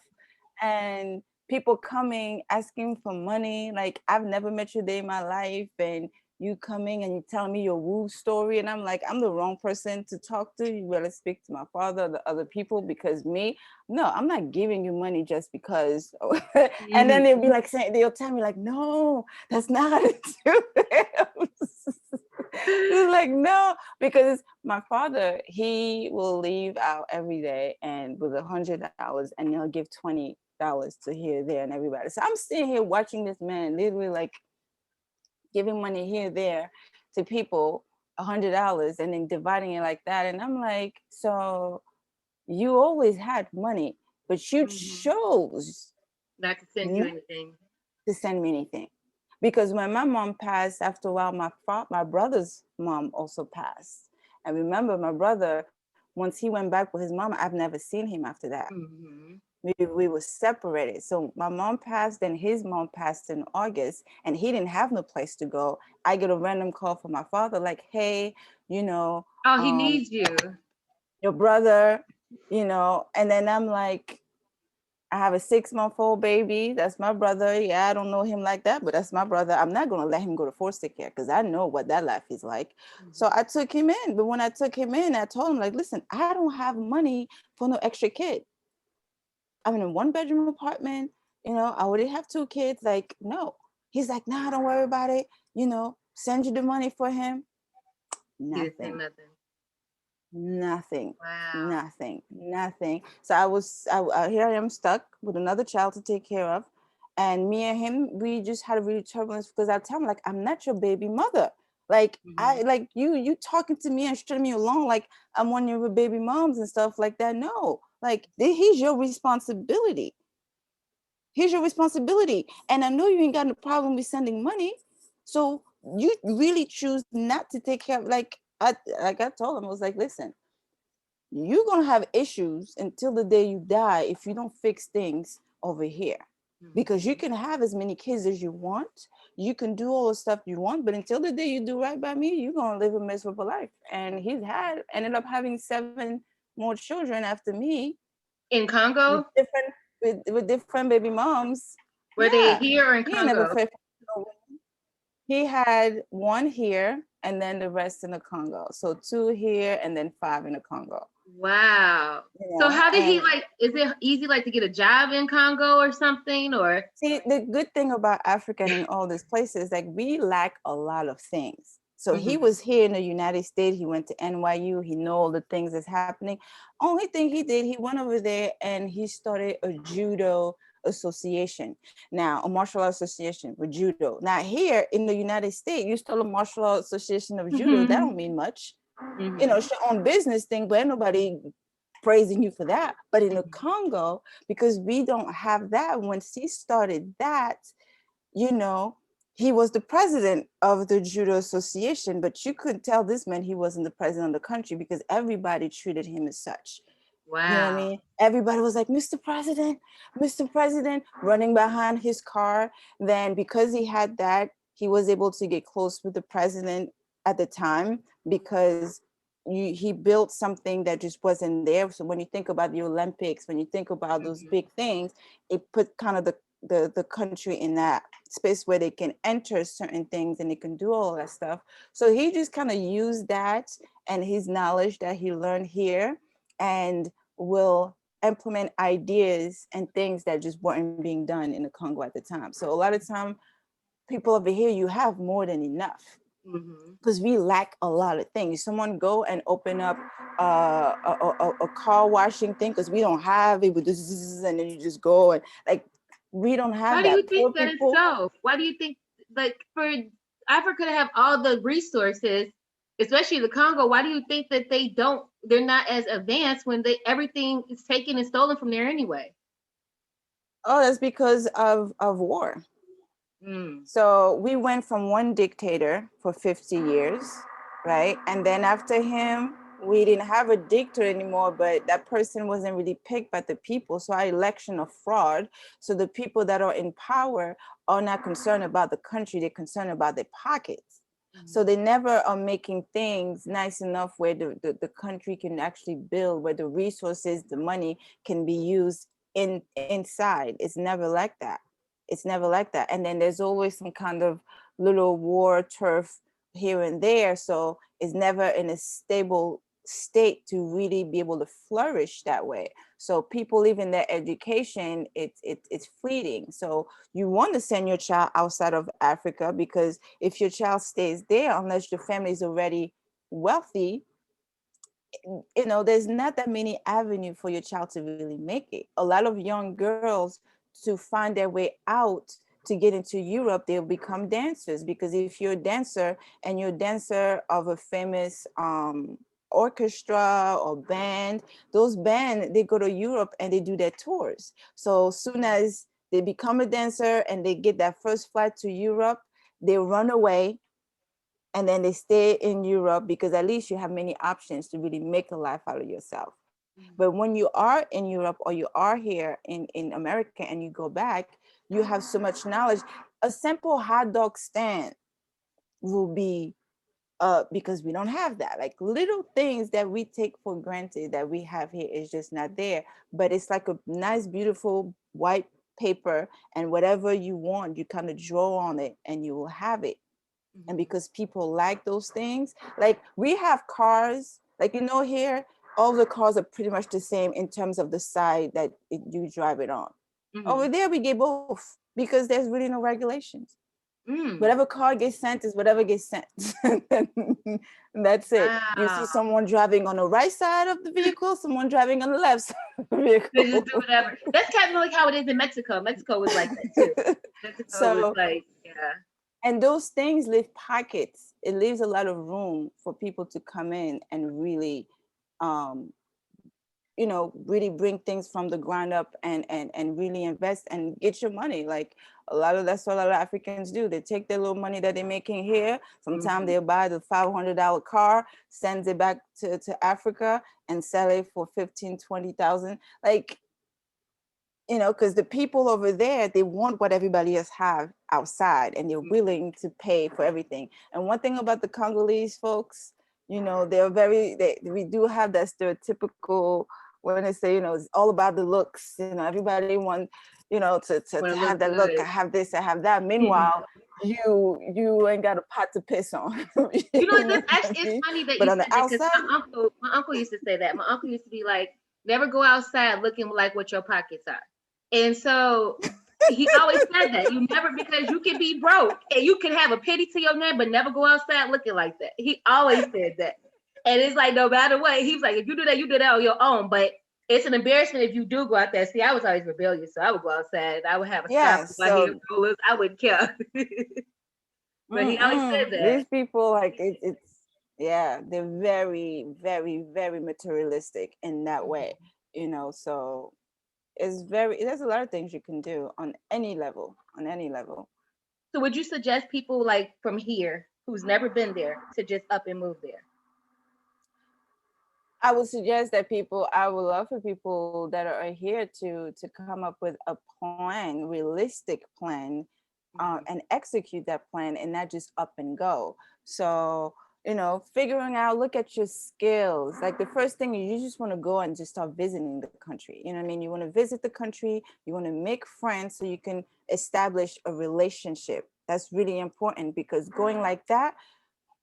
And people coming asking for money, like, I've never met you a day in my life, and you coming and you telling me your woo story, and I'm like, I'm the wrong person to talk to. You better speak to my father or the other people, because me, no, I'm not giving you money just because. And then they'll be like saying, they'll tell me like, no, that's not how to do it. It's like, no, because my father, he will leave out every day and with $100, and he'll give $20 to here, there, and everybody. So I'm sitting here watching this man literally like giving money here, there to people, $100, and then dividing it like that. And I'm like, so you always had money, but you chose not to send you anything. to send me anything. Because when my mom passed, after a while, my brother's mom also passed. And remember, my brother, once he went back with his mom, I've never seen him after that. We were separated. So my mom passed, then his mom passed in August, and he didn't have no place to go. I get a random call from my father, like, hey, you know, Oh, he needs you. your brother, you know, and then I'm like, I have a 6-month-old baby. That's my brother. Yeah, I don't know him like that, but that's my brother. I'm not going to let him go to foster care because I know what that life is like. So I took him in. But when I took him in, I told him, like, listen, I don't have money for no extra kid. I'm in a 1-bedroom apartment. You know, I already have 2 kids. Like, no. He's like, nah, don't worry about it. You know, send you the money for him. Nothing. Nothing. Wow. Nothing. So here I am stuck with another child to take care of, and me and him, we just had a really turbulence because I tell him, like, I'm not your baby mother. Like, I like you talking to me and stringing me along like I'm one of your baby moms and stuff like that. No, like, he's your responsibility. Here's your responsibility, and I know you ain't got no problem with sending money. So you really choose not to take care of, like I told him, I was like, listen, you're gonna have issues until the day you die if you don't fix things over here. Because you can have as many kids as you want, you can do all the stuff you want, but until the day you do right by me, you're gonna live a miserable life. And ended up having 7 more children after me In with Congo? different baby moms. Were they Yeah, here or in he ain't never Congo? fit. He had 1 here and then the rest in the Congo. So 2 here and then 5 in the Congo. Wow. You So know, how did he, and like, is it easy, like, to get a job in Congo or something, or? see, the good thing about Africa and all these places, like, we lack a lot of things. So he was here in the United States. He went to NYU. He know all the things that's happening. Only thing he did, he went over there and he started a judo association. Now, a martial arts association with judo. Now, here in the United States, you start a martial arts association of judo. That don't mean much. You know, it's your own business thing, but ain't nobody praising you for that. But in the Congo, because we don't have that, once he started that, you know, he was the president of the judo association, but you couldn't tell this man he wasn't the president of the country because everybody treated him as such. You know what I Wow. mean? Everybody was like, Mr. President, running behind his car. Then because he had that, he was able to get close with the president at the time because he built something that just wasn't there. So when you think about the Olympics, when you think about those big things, it put kind of the country in that space where they can enter certain things and they can do all that stuff. So he just kind of used that and his knowledge that he learned here and will implement ideas and things that just weren't being done in the Congo at the time. So a lot of time, people over here, you have more than enough because we lack a lot of things. Someone go and open up a car washing thing because we don't have it with this, and then you just go and like we don't have Why do that. you Poor think that is people. so? Why do you think, like, for Africa to have all the resources, especially the Congo, why do you think that they're not as advanced when everything is taken and stolen from there anyway? Oh, that's because of war. So we went from one dictator for 50 years, right? And then after him, we didn't have a dictator anymore, but that person wasn't really picked by the people. So our election of fraud. So the people that are in power are not concerned about the country, they're concerned about their pockets. So they never are making things nice enough where the country can actually build, where the resources, the money can be used inside. It's never like that. It's never like that. And then there's always some kind of little war turf here and there, so it's never in a stable state to really be able to flourish that way. So people, even their education, it's fleeting. So you want to send your child outside of Africa, because if your child stays there, unless your family is already wealthy, there's not that many avenue for your child to really make it. A lot of young girls, to find their way out to get into Europe, they'll become dancers, because if you're a dancer and you're a dancer of a famous orchestra or band, those band, they go to Europe and they do their tours. So soon as they become a dancer and they get that first flight to Europe, they run away, and then they stay in Europe, because at least you have many options to really make a life out of yourself. But when you are in Europe, or you are here in America and you go back, you have so much knowledge. A simple hot dog stand will be, because we don't have that. Like, little things that we take for granted that we have here is just not there. But it's like a nice, beautiful white paper, and whatever you want, you kind of draw on it and you will have it. And because people like those things, like, we have cars, like, here, all the cars are pretty much the same in terms of the side that you drive it on. Over there, we get both, because there's really no regulations. Whatever car gets sent is whatever gets sent. That's it. You see someone driving on the right side of the vehicle, someone driving on the left side of the vehicle. They just do whatever. That's kind of like how it is in Mexico. Mexico was like that too. Mexico was like, yeah. And those things leave pockets. It leaves a lot of room for people to come in and really, really bring things from the ground up, and really invest and get your money. Like, that's what a lot of Africans do. They take their little money that they're making here. Sometimes they'll buy the $500 car, sends it back to Africa, and sell it for 15, 20,000. Like, because the people over there, they want what everybody else have outside, and they're willing to pay for everything. And one thing about the Congolese folks, we do have that stereotypical, when they say, it's all about the looks, everybody want, to have that look. I have this, I have that. Meanwhile, you ain't got a pot to piss on. It's funny that but you on said the that, because outside, my uncle used to say that. My uncle used to be like, never go outside looking like what your pockets are. And so he always said that, you never, because you can be broke and you can have a penny to your name, but never go outside looking like that. He always said that. And it's like, no matter what, he's like, if you do that, you do that on your own. But it's an embarrassment if you do go out there. See, I was always rebellious, so I would go outside and I would have a scarf with my hair rollers. I wouldn't care. But he always said that. These people, like, they're very, very, very materialistic in that way, so there's a lot of things you can do on any level. So would you suggest people, like, from here who's never been there to just up and move there? I would suggest that I would love for people that are here to come up with a plan, realistic plan, and execute that plan, and not just up and go. So, figuring out, look at your skills. Like, the first thing is, you just want to go and just start visiting the country. You know what I mean? You want to visit the country, you want to make friends so you can establish a relationship. That's really important, because going like that,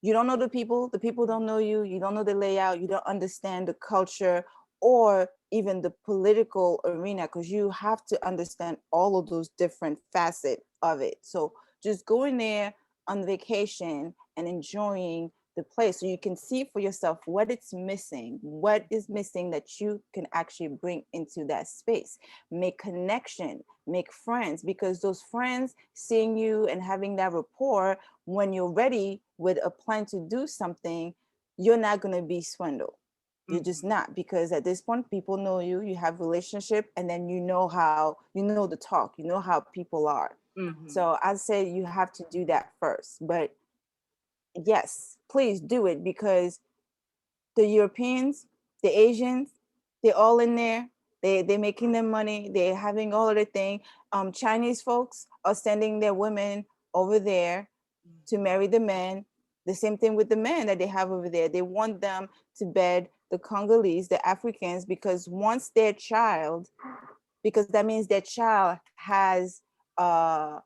you don't know the people don't know you, you don't know the layout, you don't understand the culture, or even the political arena, because you have to understand all of those different facets of it. So just going there on vacation and enjoying the place, so you can see for yourself what is missing that you can actually bring into that space. Make connection, make friends, because those friends seeing you and having that rapport, when you're ready with a plan to do something, you're not going to be swindled. You're just not, because at this point, people know you, you have relationship, and then you know the talk, you know how people are. So I'd say you have to do that first. But yes, please do it, because the Europeans, the Asians, they're all in there. They're making their money. They're having all of the thing. Chinese folks are sending their women over there to marry the men. The same thing with the men that they have over there. They want them to bed the Congolese, the Africans, because once their child, because that means their child has a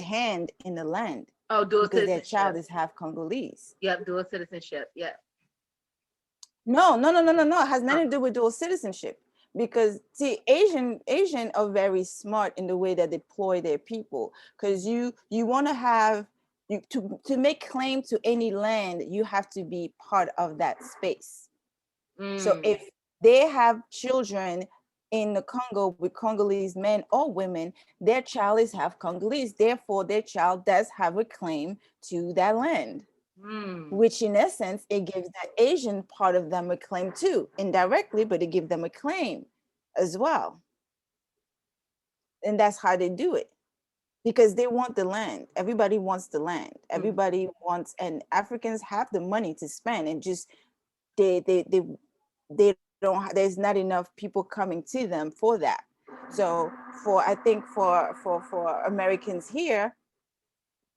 hand in the land. Oh, dual because their child citizenship. is half Congolese. Yep, dual citizenship. Yep. No, no, no, no, no, no. It has Oh, nothing to do with dual citizenship. Because see, Asian are very smart in the way that they deploy their people. Because you want to have you to make claim to any land, you have to be part of that space. So mm, if they have children in the Congo with Congolese men or women, their child is half Congolese. Therefore, their child does have a claim to that land, mm, which in essence, it gives that Asian part of them a claim too, indirectly, but it gives them a claim as well. And that's how they do it because they want the land. Everybody wants the land. mm, Everybody wants, and Africans have the money to spend and just they don't there's not enough people coming to them for that. So for I think for Americans here,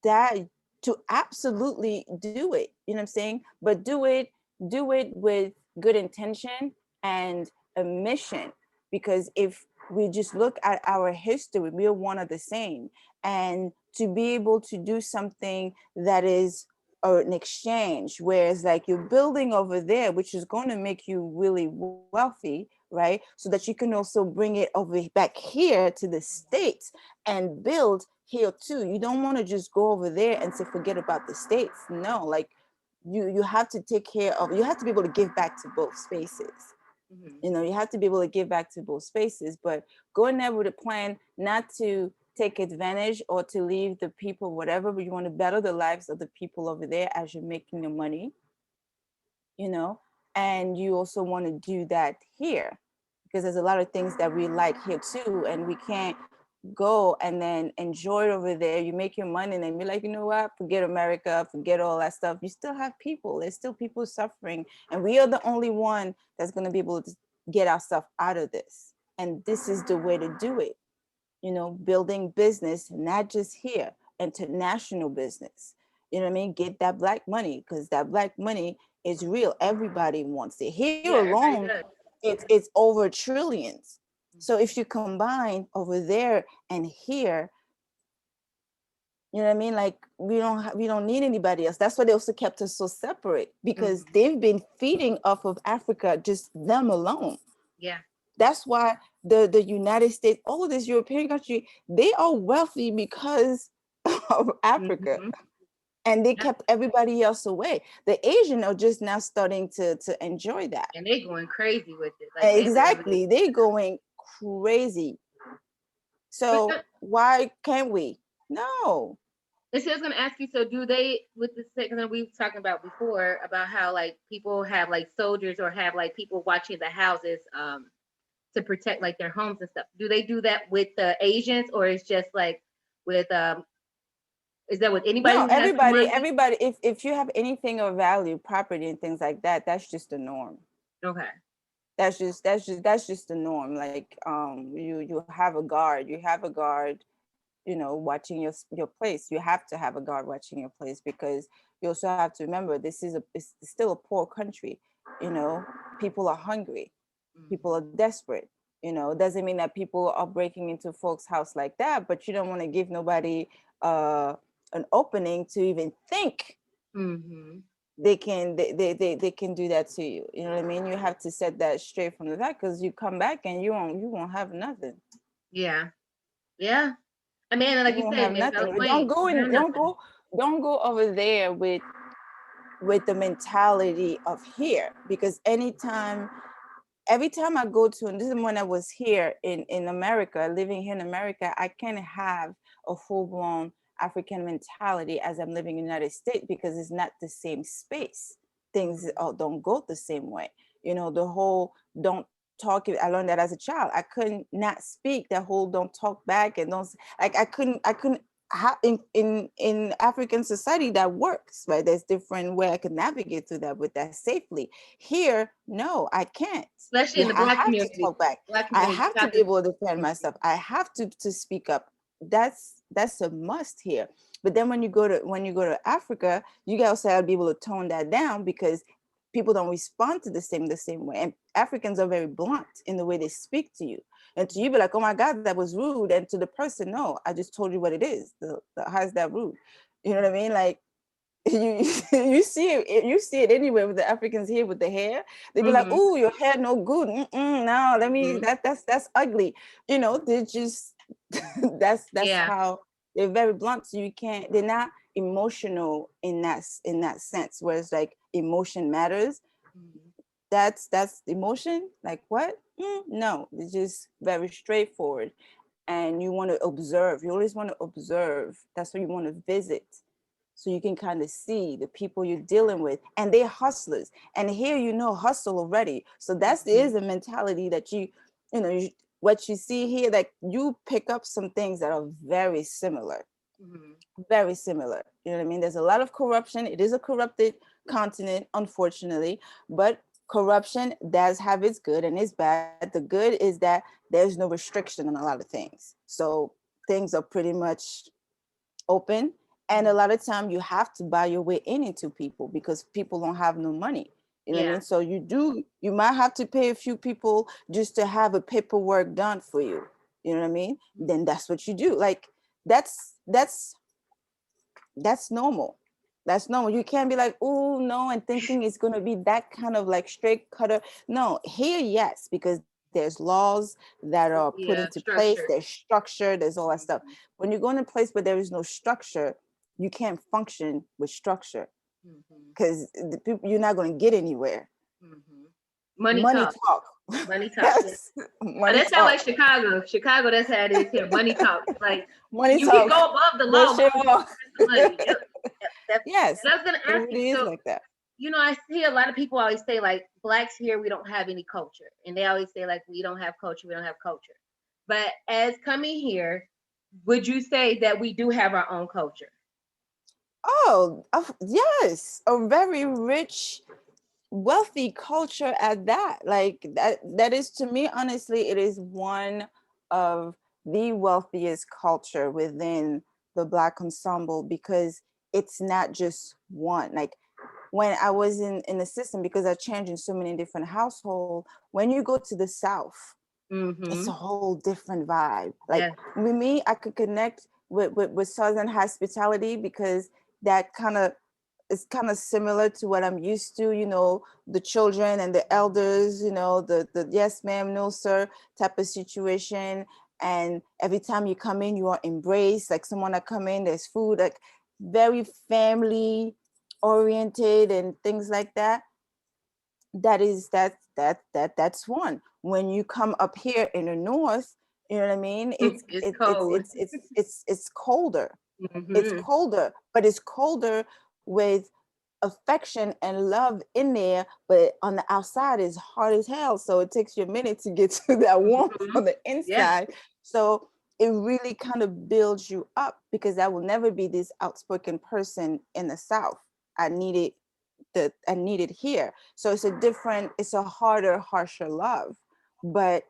that to absolutely do it, you know what I'm saying, but do it with good intention and a mission, because if we just look at our history, we're one of the same. And to be able to do something that is an exchange, whereas like you're building over there, which is going to make you really wealthy, right, so that you can also bring it over back here to the States and build here too. You don't want to just go over there and say forget about the States. No, like you have to take care of, you have to be able to give back to both spaces. mm, You know, you have to be able to give back to both spaces, but going there with a plan not to take advantage or to leave the people whatever, but you want to better the lives of the people over there as you're making your money, you know. And you also want to do that here because there's a lot of things that we like here too, and we can't go and then enjoy it over there. You make your money and then be like, you know what, forget America, forget all that stuff. You still have people, there's still people suffering, and we are the only one that's going to be able to get our stuff out of this. And this is the way to do it, you know, building business, not just here, international business. You know what I mean? Get that black money, because that black money is real. Everybody wants it. Here yeah, everybody alone, does. it's over trillions. So Mhm. if you combine over there and here, you know what I mean? Like we don't need anybody else. That's why they also kept us so separate, because Mhm. they've been feeding off of Africa, just them alone. Yeah. That's why the United States, all of this European country, they are wealthy because of Africa. Mhm. And they Yeah. kept everybody else away. The Asian are just now starting to enjoy that. And they going crazy with it. Like they literally. Exactly. They going crazy. But So why can't we? No. and so I was gonna ask you. So do they with the second that we were talking about before about how like people have like soldiers or have like people watching the houses to protect like their homes and stuff. Do they do that with the Asians or it's just like with is that with anybody No, who has some money? everybody, if you have anything of value, property and things like that, that's just the norm. Okay. That's just the norm. Like you have a guard, you know, watching your place. You have to have a guard watching your place, because you also have to remember this is it's still a poor country. You know, people are hungry, people are Mm-hmm. desperate. You know, it doesn't mean that people are breaking into folks' house like that, but you don't want to give nobody uh an opening to even think Mm-hmm. they can do that to you. You know what I mean? You have to set that straight from the back, because you come back and you won't have nothing. Yeah. Yeah. I mean, like You you won't said, have man, Bella nothing. Don't Queen, go you in. have nothing. Don't go over there with the mentality of here, because every time I go to, and this is when I was here in America, living here in America, I can have a full blown African mentality as I'm living in the United States, because it's not the same space. Things Mm-hmm. don't go the same way. You know, the whole don't talk. I learned that as a child. I couldn't not speak that whole don't talk back and don't like I couldn't in African society that works, right? There's different way I can navigate through that with that safely. Here, no, I can't. Especially in the I black have to community. talk back. Black I community, you have to got be to. able to defend Mhm. myself. I have to speak up. That's a must here. But then when you go to Africa, you also have to be able to tone that down, because people don't respond to the same way. And Africans are very blunt in the way they speak to you. And to you, be like, oh my God, that was rude. And to the person, no, I just told you what it is. How's that rude? You know what I mean? Like you you see it anywhere with the Africans here with the hair. They be like, Mm-hmm. "Oh, your hair no good. Mm-mm, no, let me Mm-hmm. that's ugly." You know, they just that's Yeah. how they're very blunt. So you can't. They're not emotional in that sense. Whereas like emotion matters. Mm-hmm. That's emotion. Like what? No, it's just very straightforward. And you want to observe. You always want to observe. That's what you want to visit, so you can kind of see the people you're dealing with, and they're hustlers, and here you know hustle already, so that's Mm-hmm. is a mentality that you know what you see here, like you pick up some things that are very similar, Mm-hmm. very similar. You know what I mean? There's a lot of corruption. It is a corrupted continent, unfortunately, but corruption does have its good and its bad. The good is that there's no restriction on a lot of things, so things are pretty much open. And a lot of time you have to buy your way in into people because people don't have no money. You know what I Yeah. mean? So you might have to pay a few people just to have a paperwork done for you. You know what I mean? Then that's what you do. Like that's that's that's normal. That's normal. You can't be like, oh no, and thinking it's gonna be that kind of like straight cutter. No, here, yes, because there's laws that are put into Yeah. place, there's Structured. structure, there's all that stuff. Mm-hmm. When you go in a place where there is no structure, you can't function with structure Mm-hmm. because the people you're not gonna get anywhere. Mm-hmm. Money Money talk. talk. Money talk. Yeah. Yes, Oh, money that sounds talk. like Chicago. Chicago, that's how it is here. Money talk. Like Money you can talk. go above the Go law, show but off. where's the money? Yep. Yep. Yes, And I was gonna it ask you. really is So like that. I see a lot of people always say like blacks here we don't have any culture, and they always say like we don't have culture, we don't have culture. But as coming here, would you say that we do have our own culture? Oh, yes, a very rich, wealthy culture at that. Like that is to me, honestly, it is one of the wealthiest culture within the Black ensemble because it's not just one. Like when I was in the system, because I changed in so many different households, when you go to the South, it's a Mm-hmm. whole different vibe. Like Yeah. with me, I could connect with Southern hospitality because that kind of is kind of similar to what I'm used to, you know, the children and the elders, you know, the yes ma'am, no sir type of situation. And every time you come in, you are embraced. Like someone that come in, there's food, like very family oriented and things like that. That is that's one. When you come up here in the north, you know what I mean, It's cold. it's colder, it's Mm-hmm. colder, but it's colder with affection and love in there, but on the outside is hard as hell, so it takes you a minute to get to that warmth Mm-hmm. on the Yeah. inside. So it really kind of builds you up because I will never be this outspoken person in the South. I needed I needed here. So it's a harder, harsher love. But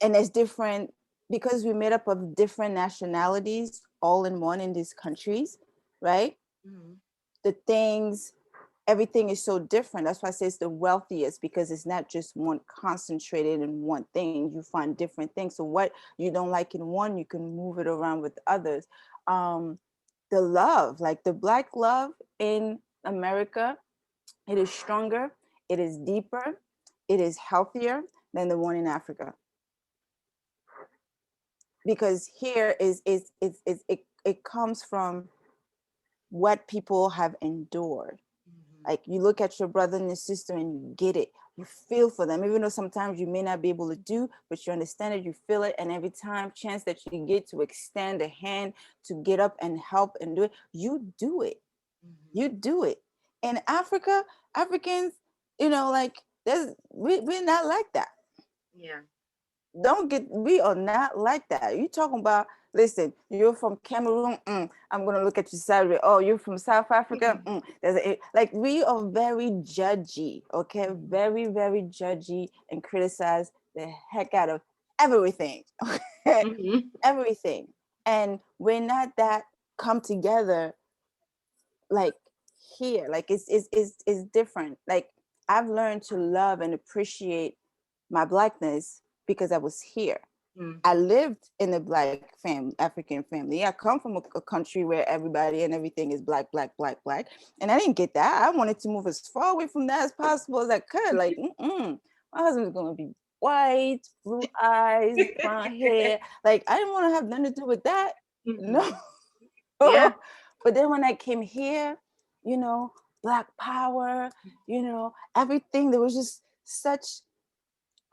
and it's different because we're made up of different nationalities all in one in these countries, right? Mm-hmm. The things, everything is so different. That's why I say it's the wealthiest because it's not just one concentrated in one thing. You find different things. So what you don't like in one, you can move it around with others. Um, the love, like the Black love in America, it is stronger, it is deeper, it is healthier than the one in Africa. Because here it comes from what people have endured. Mm-hmm. Like you look at your brother and your sister and you get it. You feel for them, even though sometimes you may not be able to do, but you understand it, you feel it. And every time chance that you get to extend a hand to get up and help and do it, you do it. Mm-hmm. You do it. In Africa, Africans, you know, like we're not like that. Yeah. Don't get, we are not like that. You talking about, listen, you're from Cameroon, I'm gonna look at you sideways. Oh, you're from South Africa, like we are very judgy, okay, Mm-hmm. very very judgy and criticize the heck out of everything. Okay, Mm-hmm. everything. And we're not that come together like here. Like it's different. Like I've learned to love and appreciate my blackness because I was here. I Mm-hmm. lived in a Black family, African family. I come from a country where everybody and everything is black, black, black, black. And I didn't get that. I wanted to move as far away from that as possible as I could. Like, my husband's going to be white, blue eyes, brown hair. Like, I didn't want to have nothing to do with that. No. Mm-hmm. Yeah. But then when I came here, Black power, everything, there was just such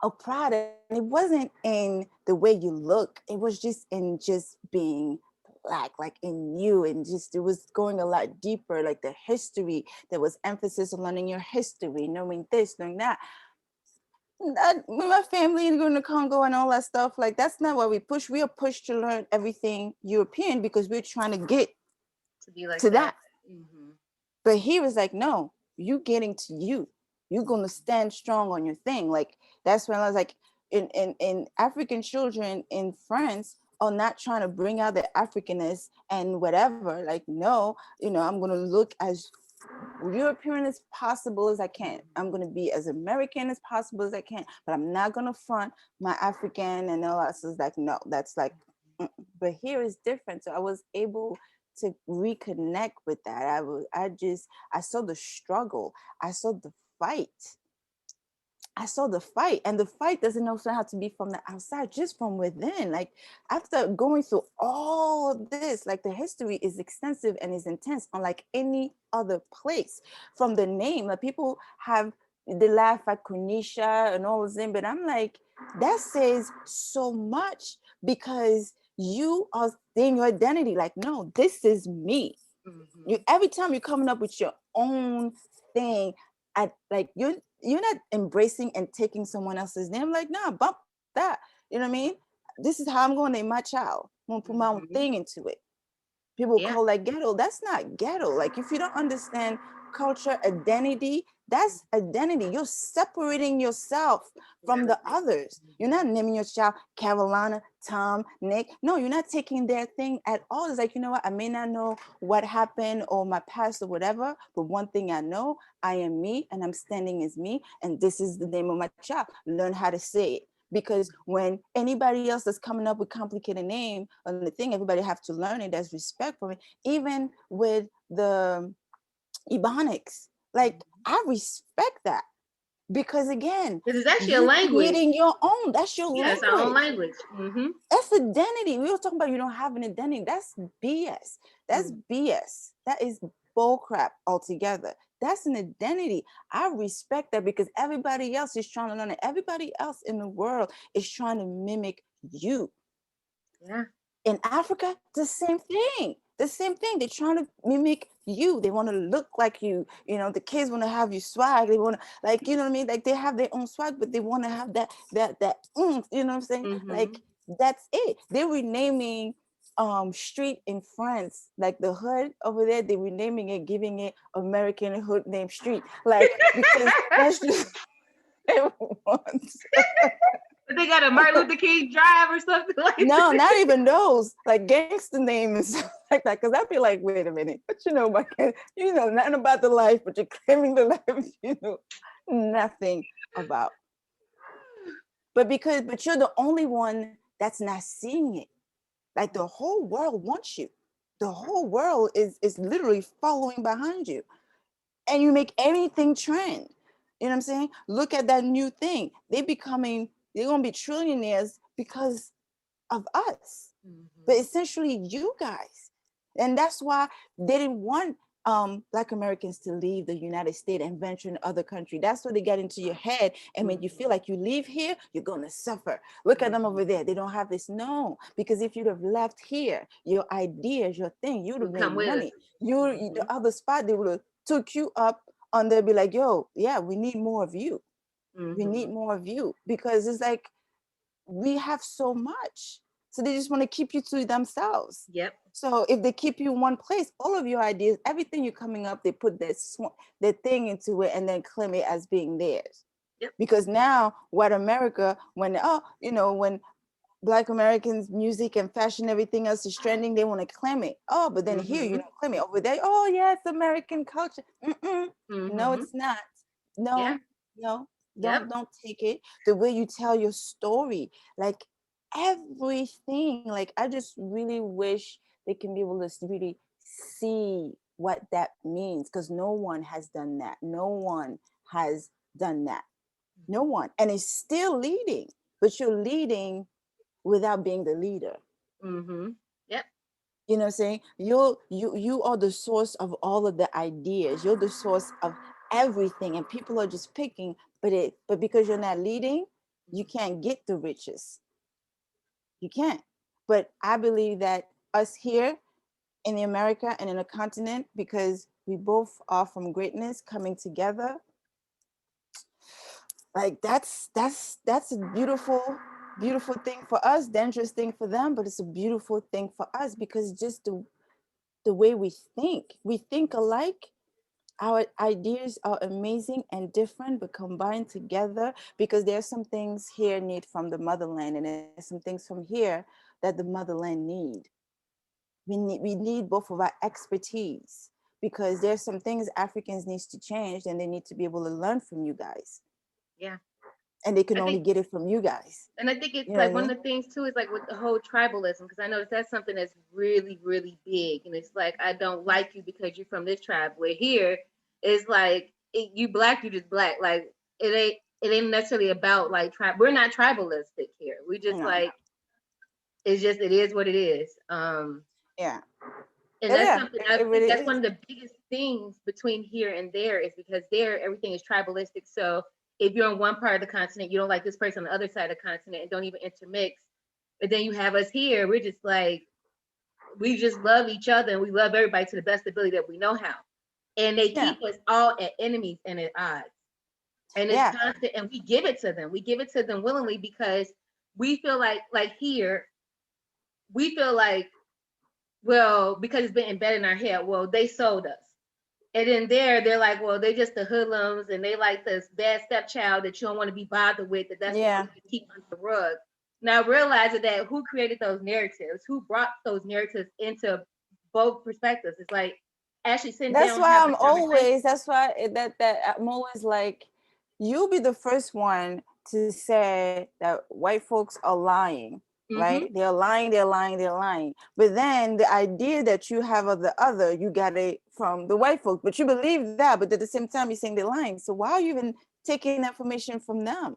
a pride. And it wasn't in the way you look, it was just in just being Black, like in you, and just it was going a lot deeper, like the history. There was emphasis on learning your history, knowing this, knowing that. With my family and going to Congo and all that stuff, like that's not what we push. We are pushed to learn everything European because we're trying to get To be like to that. that. Mm-hmm. But he was like, no, you getting to you. You're gonna stand strong on your thing. Like that's when I was like, in African children in France are not trying to bring out the Africanness and whatever. Like, no, I'm gonna look as European as possible as I can. I'm gonna be as American as possible as I can, but I'm not gonna front my African and all that. So it's like, no, that's like, but here is different. So I was able to reconnect with that. I saw the struggle. I saw the fight. And the fight doesn't also have to be from the outside, just from within. Like after going through all of this, like the history is extensive and is intense, unlike any other place. From the name, like people have they laugh at Kunisha and all of them, but I'm like, that says so much because you are saying your identity. Like, no, this is me. Mm-hmm. You every time you're coming up with your own thing, like you're not embracing and taking someone else's name. Like, nah, bump that. You know what I mean? This is how I'm going to name my child. I'm gonna put my own Mm-hmm. thing into it. People Yeah. call that ghetto. That's not ghetto. Like if you don't understand culture, identity, that's identity. You're separating yourself from the others. You're not naming your child Carolina, Tom, Nick. No, you're not taking their thing at all. It's like, you know what? I may not know what happened or my past or whatever, but one thing I know, I am me and I'm standing as me. And this is the name of my child. Learn how to say it. Because when anybody else that's coming up with complicated name on the thing, everybody have to learn it. There's respect for it. Even with the Ebonics, like I respect that because again, Because it's actually a you language. creating your own. That's your Yeah, it's our own language. language. Mm-hmm. That's identity. We were talking about you don't have an identity. That's BS. That's BS. That is bull crap altogether. That's an identity. I respect that because everybody else is trying to learn it. Everybody else in the world is trying to mimic you. Yeah. In Africa, the same thing. The same thing. They're trying to mimic you. They want to look like you. You know, the kids want to have you swag. They want to, like, you know what I mean? Like they have their own swag, but they want to have that you know what I'm saying? Mm-hmm. Like that's it. They're renaming street in France, like the hood over there, they're renaming it, giving it American hood name street. Like because that's just they want. But they got a Martin Luther King Drive or something like No, that. not even those. Like gangster name and stuff like that. Because I'd be like, wait a minute, what you know about you know nothing about the life, but you're claiming the life you know nothing about. But you're the only one that's not seeing it. Like the whole world wants you. The whole world is literally following behind you. And you make anything trend. You know what I'm saying? Look at that new thing. They're gonna be trillionaires because of us, but Mm-hmm. essentially you guys. And that's why they didn't want Black Americans to leave the United States and venture in other countries. That's what they get into your head and made you feel like you leave here, you're gonna suffer. Look at them over there. They don't have this. No, because if you'd have left here, your ideas, your thing, you'd have You made come with us. money. Mm-hmm. The other spot, they would have took you up on there, be like, yo, yeah, we need more of you. We need Mm-hmm. more of you because it's like we have so much. So they just want to keep you to themselves. Yep. So if they keep you in one place, all of your ideas, everything you're coming up, they put their thing into it and then claim it as being theirs. Yep. Because now, what America, when Black Americans, music and fashion, everything else is trending, they want to claim it. Oh, but then here you Mm-hmm. don't claim it. Over there, oh yeah, it's American culture. No, Mm-hmm. it's not. Yeah. No, no, Yep. don't take it. The way you tell your story, like everything. Like, I just really wish they can be able to really see what that means, because no one has done that. No one has done that. No one. And it's still leading, but you're leading without being the leader. Mm-hmm. Yep. You know what I'm saying? You are the source of all of the ideas. You're the source of everything, and people are just picking. But because you're not leading, you can't get the riches. You can't. But I believe that us here in the America and in a continent, because we both are from greatness coming together, like that's a beautiful thing for us, dangerous thing for them, but it's a beautiful thing for us, because just the way we think alike. Our ideas are amazing and different, but combined together, because there's some things here need from the motherland, and there's some things from here that the motherland need. We need both of our expertise, because there's some things Africans needs to change, and they need to be able to learn from you guys, Yeah. and they can I only think, get it from you guys. and I think it's You know what like I one of mean? the things too is like with the whole tribalism, because I noticed that's something that's really, really big. And it's like, I don't like you because you're from this tribe. Where here it's like, you black, you just black. Like, it ain't necessarily about like tribe. We're not tribalistic here. We just No. like, it's just, it is what it is. Yeah. And that's Yeah. something, I It think really that's one is. of the biggest things between here and there, is because there everything is tribalistic. So if you're on one part of the continent, you don't like this person on the other side of the continent and don't even intermix. But then you have us here, we're just like, we just love each other and we love everybody to the best ability that we know how. And they Yeah. keep us all at enemies and at odds. And it's Yeah. constant, and we give it to them. We give it to them willingly, because we feel like here, we feel like, well, because it's been embedded in our head, well, they sold us. And then there, they're like, well, they just the hoodlums, and they like this bad stepchild that you don't want to be bothered with. That's what Yeah. you keep under the rug. Now realizing that who created those narratives, who brought those narratives into both perspectives, it's like actually sitting That's down and why having I'm a conversation. always, that's why that I'm always like, you be the first one to say that white folks are lying, right? Mm-hmm. They're lying, they're lying, they're lying. But then the idea that you have of the other, you got it from the white folks, but you believe that, but at the same time, you're saying they're lying. So why are you even taking information from them?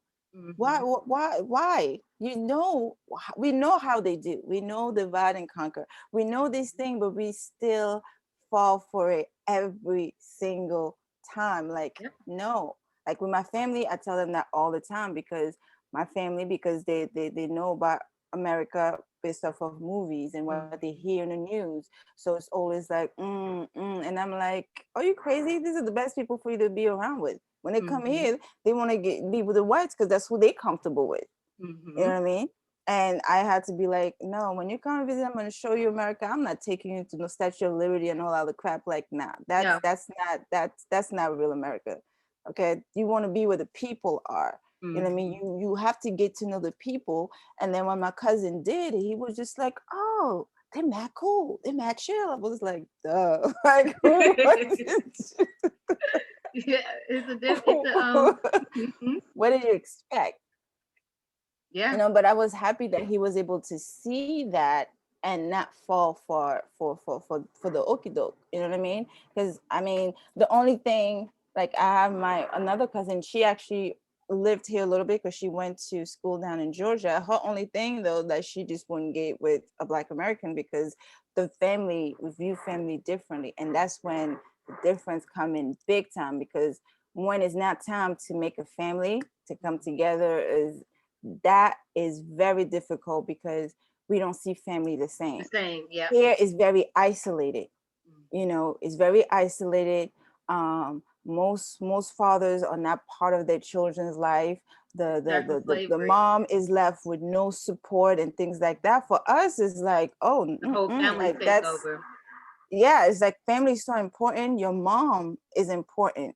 Why, Mm-hmm. why? You know, we know how they do. We know divide and conquer. We know this thing, but we still fall for it every single time. Like, Yep. no. Like with my family, I tell them that all the time, because my family, because they know about America based off of movies and what they Mm-hmm. hear in the news. So it's always like, and I'm like, are you crazy? These are the best people for you to be around with. When they come Mm-hmm. here, they want to be with the whites because that's who they comfortable with. You know Mm-hmm. what I mean? And I had to be like, no, when you come visit, I'm gonna show you America. I'm not taking you to no Statue of Liberty and all other crap. Like, nah, No. that's not real America. Okay, you want to be where the people are. You know what I mean? Mm-hmm. You have to get to know the people. And then when my cousin did, he was just like, oh, they're mad cool, they're mad chill. I was like, duh, like, Yeah, it's a mhm. what did you expect? Yeah. But I was happy that he was able to see that and not fall for the okie doke. You know what I mean? Because I mean, the only thing, like, I have my another cousin, she actually lived here a little bit because she went to school down in Georgia. Her only thing though, that she just wouldn't get with a Black American, because the family, we view family differently, and that's when the difference come in big time, because when it's not time to make a family to come together, is that is very difficult, because we don't see family the The same. same. Yeah. Here is very isolated. Mm-hmm. It's very isolated. Most fathers are not part of their children's life. Aside from The slavery, mom is left with no support and things like that. For us, it's like, oh, the whole family like take that's, over. yeah, it's like family is so important. Your mom is important,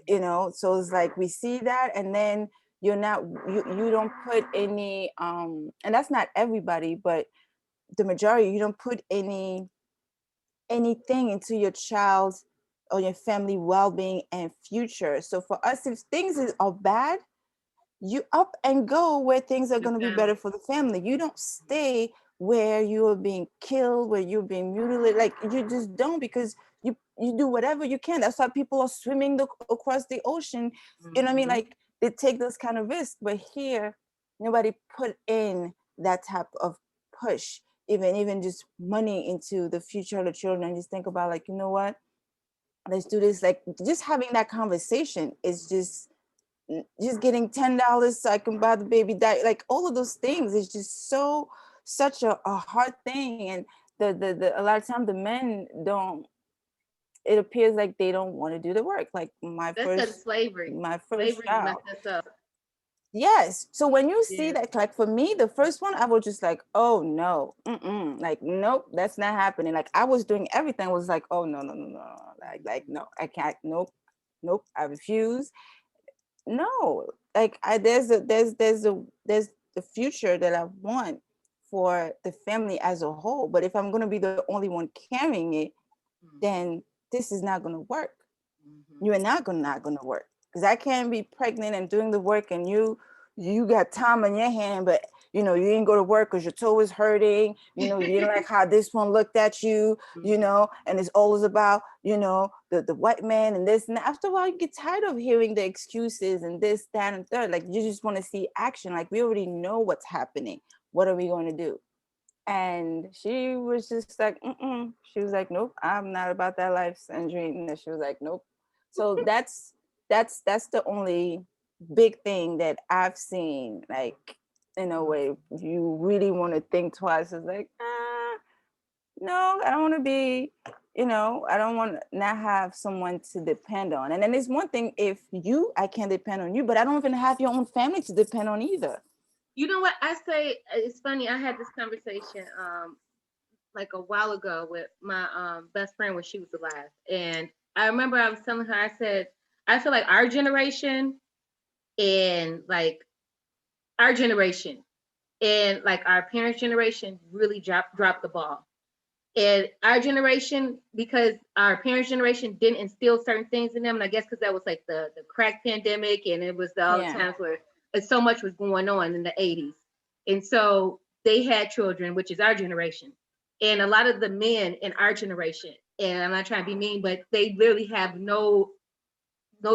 so it's like we see that, and then you're not, you don't put any, and that's not everybody, but the majority, you don't put anything into your child's or your family well-being and future. So for us, if things are bad, you up and go where things are Your going to be better family. for the family. You don't stay where you are being killed, where you're being mutilated. Like you just don't, because you do whatever you can. That's why people are swimming across the ocean. You know what I mean? Mhm. Like they take those kind of risks. But here, nobody put in that type of push, even just money into the future of the children. And just think about, like, you know what? Let's do this. Like just having that conversation is just getting $10 so I can buy the baby diaper. Like all of those things is just such a hard thing. And the a lot of times the men don't, it appears like they don't want to do the work. Like That's because of slavery. my first Slavery child. messed us up. Yes. So when you see Yeah. that, like for me, the first one, I was just like, oh no, like nope, that's not happening. Like I was doing everything, was like, oh no, no, no, no, like no, I can't, nope, I refuse. No, like there's the future that I want for the family as a whole. But if I'm gonna be the only one carrying it, Mhm. then this is not gonna work. Mhm. You are not gonna work, because I can't be pregnant and doing the work, and you got time on your hand, but you didn't go to work because your toe was hurting. You didn't like how this one looked at you. Mhm. And it's always about the white man and this. And after a while, you get tired of hearing the excuses and this, that, and third. Like you just want to see action. Like we already know what's happening. What are we going to do? And she was just like, mm-mm. She was like, nope, I'm not about that life and dream. And she was like, nope. So that's the only big thing that I've seen, like in a way, if you really want to think twice, it's like, no, I don't want to be, I don't want to not have someone to depend on. And then there's one thing, if I can't depend on you, but I don't even have your own family to depend on either. You know what I say? It's funny. I had this conversation like a while ago with my best friend when she was alive, and I remember I was telling her. I said I feel like our generation and like our generation and like our parents' generation really dropped the ball. And our generation, because our parents' generation didn't instill certain things in them, and I guess because that was like the crack pandemic, and it was all the Yeah. times where so much was going on in the 80s. And so they had children, which is our generation. And a lot of the men in our generation, and I'm not trying to be mean, but they literally have no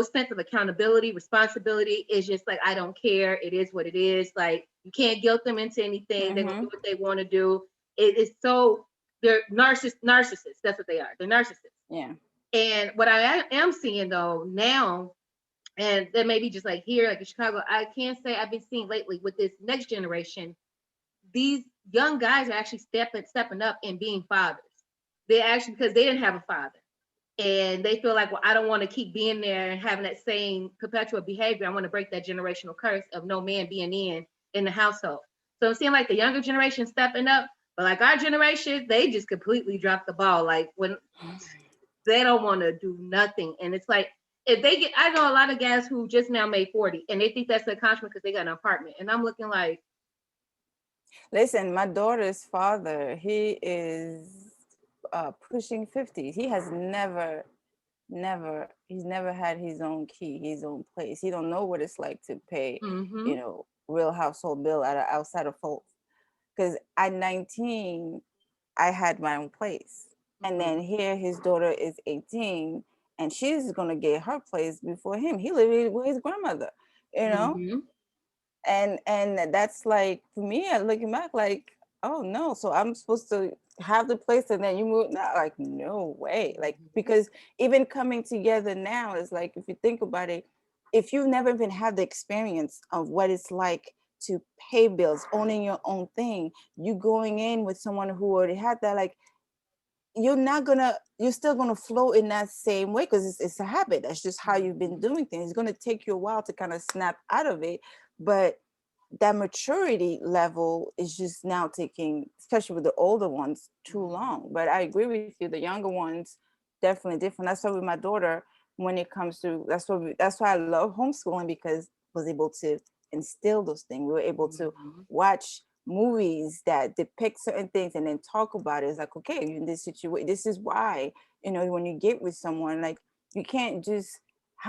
sense of accountability, responsibility. It's just like, I don't care. It is what it is. Like, you can't guilt them into anything. They're going to Mm-hmm. do what they want to do. It is so, they're narcissists. That's what they are. They're narcissists. Yeah. And what I am seeing though now, and that may be just like here, like in Chicago, I can't say I've been seeing lately with this next generation, these young guys are actually stepping up and being fathers. They actually, because they didn't have a father and they feel like, well, I don't want to keep being there and having that same perpetual behavior. I want to break that generational curse of no man being in the household. So I'm seeing like the younger generation stepping up, but like our generation, they just completely dropped the ball. Like when they don't want to do nothing, and it's like if they get, I know a lot of guys who just now made 40, and they think that's an accomplishment because they got an apartment, and I'm looking like, Listen, my daughter's father, he is pushing 50. He has he's never had his own key, his own place. He don't know what it's like to pay, mm-hmm, real household bill outside of folks. Because at 19, I had my own place. And mm-hmm, then here his daughter is 18 and she's gonna get her place before him. He lived with his grandmother, you know? mm-hmm, And that's like, for me, I looking back like, oh no, so I'm supposed to have the place and then you move now? Like, no way. Like, mm-hmm, because even coming together now is like, if you think about it, if you've never even had the experience of what it's like to pay bills, owning your own thing, you going in with someone who already had that, like, you're still gonna flow in that same way, because it's a habit. That's just how you've been doing things. It's gonna take you a while to kind of snap out of it, but that maturity level is just now taking, especially with the older ones, too mm-hmm, long. But I agree with you, the younger ones definitely different. That's why with my daughter, when it comes to, that's why I love homeschooling, because I was able to instill those things. We were able to mm-hmm, watch movies that depict certain things and then talk about it. It's like, okay, in this situation, this is why, when you get with someone, like, you can't just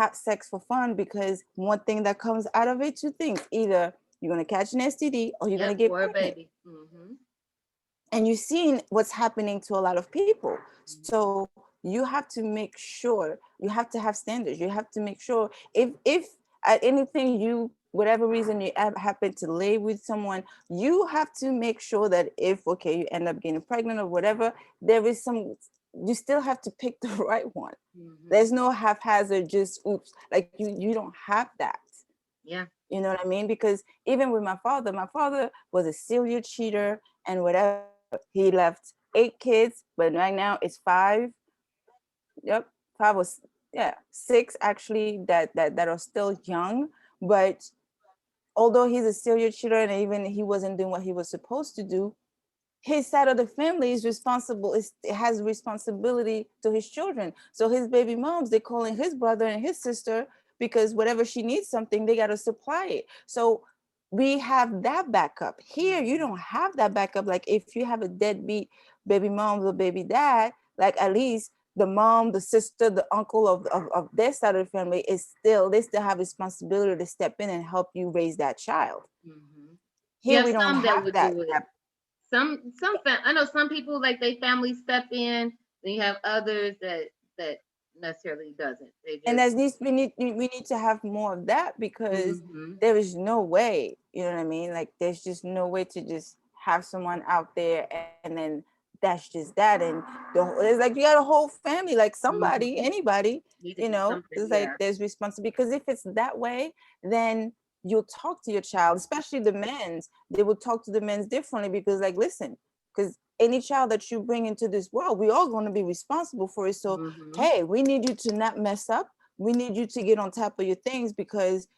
have sex for fun, because one thing that comes out of it, two things: either you're going to catch an STD or you're going Yep, to get or a pregnant. baby. Mm-hmm. And you've seen what's happening to a lot of people. Mm-hmm. So you have to make sure, you have to have standards. You have to make sure, if at anything, you, whatever reason you happen to lay with someone, you have to make sure that if, okay, you end up getting pregnant or whatever, there is some, you still have to pick the right one. Mm-hmm. There's no haphazard, just oops, like you don't have that. Yeah. You know what I mean? Because even with my father was a serial cheater and whatever. He left 8 kids, but right now it's 5. Yep, 5 was, yeah, 6 actually, that are still young. But although he's a serial cheater and even he wasn't doing what he was supposed to do, his side of the family is responsible, it has responsibility to his children. So his baby moms, they're calling his brother and his sister, because whatever she needs something, they got to supply it. So we have that backup. Here you don't have that backup. Like if you have a deadbeat baby mom or baby dad, like at least the mom, the sister, the uncle of their side of the family is still, they still have responsibility to step in and help you raise that child. Mm-hmm. You Here have we don't some that have would that. do it. I know some people like they family step in. Then you have others that necessarily doesn't. They And just. we need to have more of that, because Mm-hmm. there is no way, you know what I mean, like there's just no way to just have someone out there and then that's just that. And it's like you got a whole family, like somebody, Mm-hmm. anybody, Need to you do know, something. it's like Yeah. there's responsibility. Because if it's that way, then you'll talk to your child, especially the men's, they will talk to the men's differently, because like, listen, because any child that you bring into this world, we all going to be responsible for it. So Mm-hmm. hey, we need you to not mess up. We need you to get on top of your things, because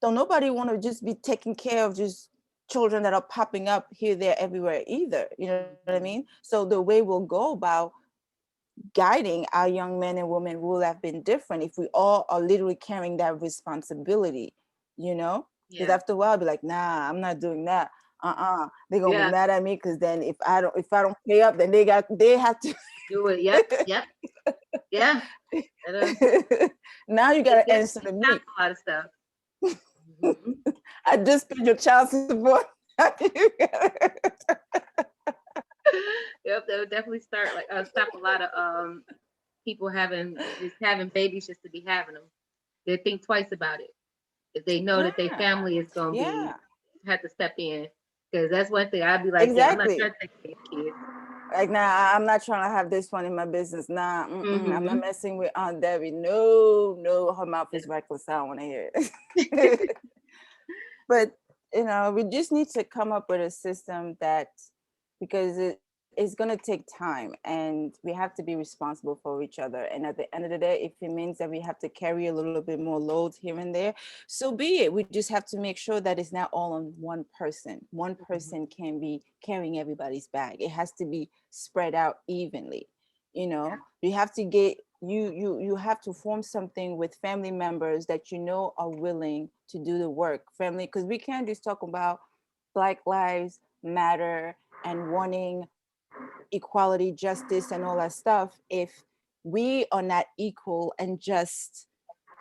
don't nobody want to just be taking care of just children that are popping up here, there, everywhere either. You know what I mean? Mm-hmm. So the way we'll go about guiding our young men and women will have been different if we all are literally carrying that responsibility, you know? Because Yeah. after a while, I'll be like, nah, I'm not doing that. They're gonna be Yeah. mad at me, because then if I don't pay up, then they have to. Do it. Yep. Yep. Yeah. It'll, Now you it gotta answer definitely to stops me. a lot of stuff. Mm-hmm. I just paid your child support. Yep. That would definitely stop a lot of people having babies just to be having them. They think twice about it if they know that their Yeah, family is gonna be yeah, have to step in. Because that's one thing I'd be like, yeah, I'm not exactly. trying to take care of kids. Like, nah, I'm not trying to have this one in my business. Nah, I'm not Mm-hmm. messing with Aunt Debbie. No, no, her mouth is reckless. I don't want to hear it. But we just need to come up with a system that, because it's going to take time, and we have to be responsible for each other. And at the end of the day, if it means that we have to carry a little bit more loads here and there, so be it. We just have to make sure that it's not all on one person. One Mm-hmm. person can be carrying everybody's bag. It has to be spread out evenly. Yeah. You have to get you have to form something with family members that are willing to do the work. Family, because we can't just talk about Black Lives Matter and wanting equality, justice, and all that stuff if we are not equal and just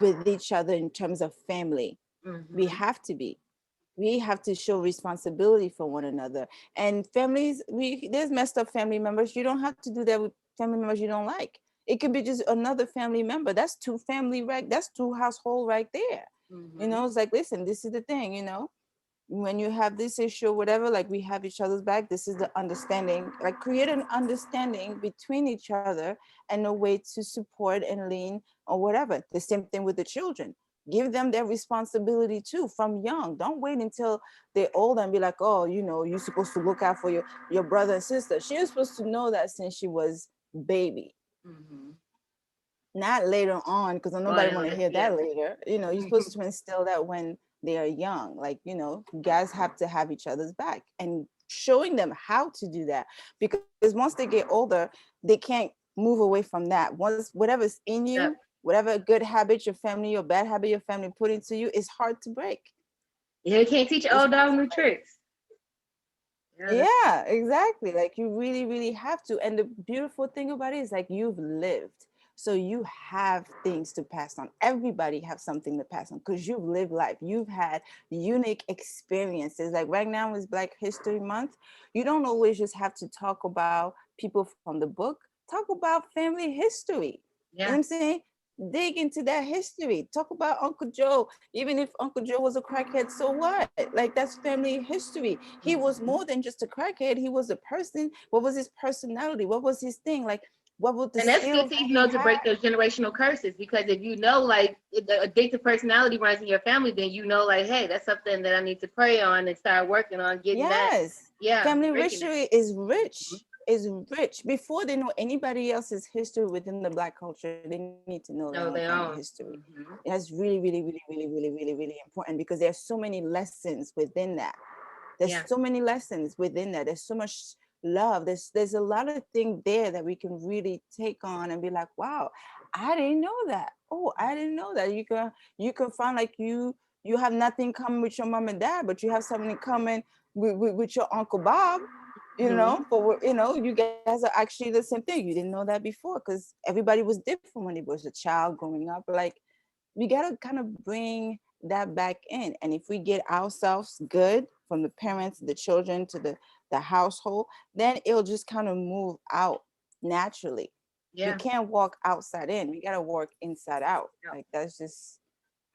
with each other in terms of family. We Mm-hmm. have to be. We have to show responsibility for one another. And families, there's messed up family members. You don't have to do that with family members you don't like. It could be just another family member. That's two family, right? That's two household right there. Mm-hmm. It's like, listen, this is the thing, when you have this issue or whatever, like we have each other's back. This is the understanding, like create an understanding between each other and a way to support and lean or whatever. The same thing with the children. Give them their responsibility too from young. Don't wait until they're old and be like, oh, you're supposed to look out for your brother and sister. She was supposed to know that since she was baby, Mm-hmm. not later on, because nobody Right. want to Like, hear yeah. that later. You're supposed to instill that when they are young. Like, guys have to have each other's back and showing them how to do that. Because once they get older, they can't move away from that. Once whatever's in you, Yep. whatever good habit your family or bad habit your family put into you, is hard to break. Yeah, you can't teach an It's old hard dog to new break. tricks. Yeah, that's true. Yeah, exactly. Like you really, really have to. And the beautiful thing about it is like you've lived. So you have things to pass on. Everybody have something to pass on because you've lived life. You've had unique experiences. Like right now is Black History Month. You don't always just have to talk about people from the book. Talk about family history. You know what Yeah. I'm saying? Dig into that history. Talk about Uncle Joe. Even if Uncle Joe was a crackhead, so what? Like that's family history. He was more than just a crackhead. He was a person. What was his personality? What was his thing? Like what were the And that's good skills to that even he know to had? break those generational curses, because if you know like the addictive personality runs in your family, then you know like, hey, that's something that I need to pray on and start working on getting that. Yes. Yeah, Family breaking it. history is rich. Before they know anybody else's history within the Black culture, they need to know their own Know family their history. own. Mm-hmm. That's really important because there's so many lessons within that. There's Yeah. so many lessons within that. There's so much love. There's a lot of things there that we can really take on and be like, wow, I didn't know that. Oh, I didn't know that. You can find like you have nothing common with your mom and dad, but you have something in common with your Uncle Bob. Mm-hmm. But you guys are actually the same thing. You didn't know that before because everybody was different when he was a child growing up. Like we gotta kind of bring that back in. And if we get ourselves good from the parents, the children to the household, then it'll just kind of move out naturally. We Yeah. can't walk outside in. We gotta work inside out. Yeah. Like that's just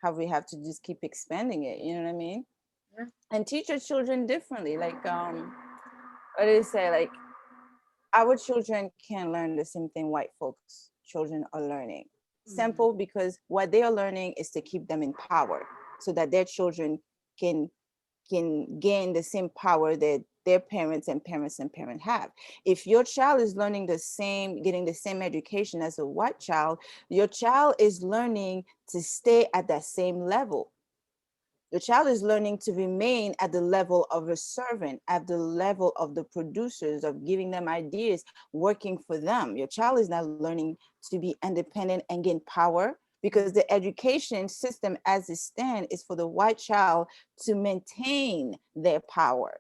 how we have to just keep expanding it. You know what I mean? Yeah. And teach our children differently. Like what do they say? Like our children can learn the same thing white folks children are learning. Simple, Mm-hmm. because what they are learning is to keep them empowered so that their children can gain the same power that their parents have. If your child is learning the same, getting the same education as a white child, your child is learning to stay at that same level. The child is learning to remain at the level of a servant, at the level of the producers, of giving them ideas, working for them. Your child is not learning to be independent and gain power, because the education system as it stands is for the white child to maintain their power.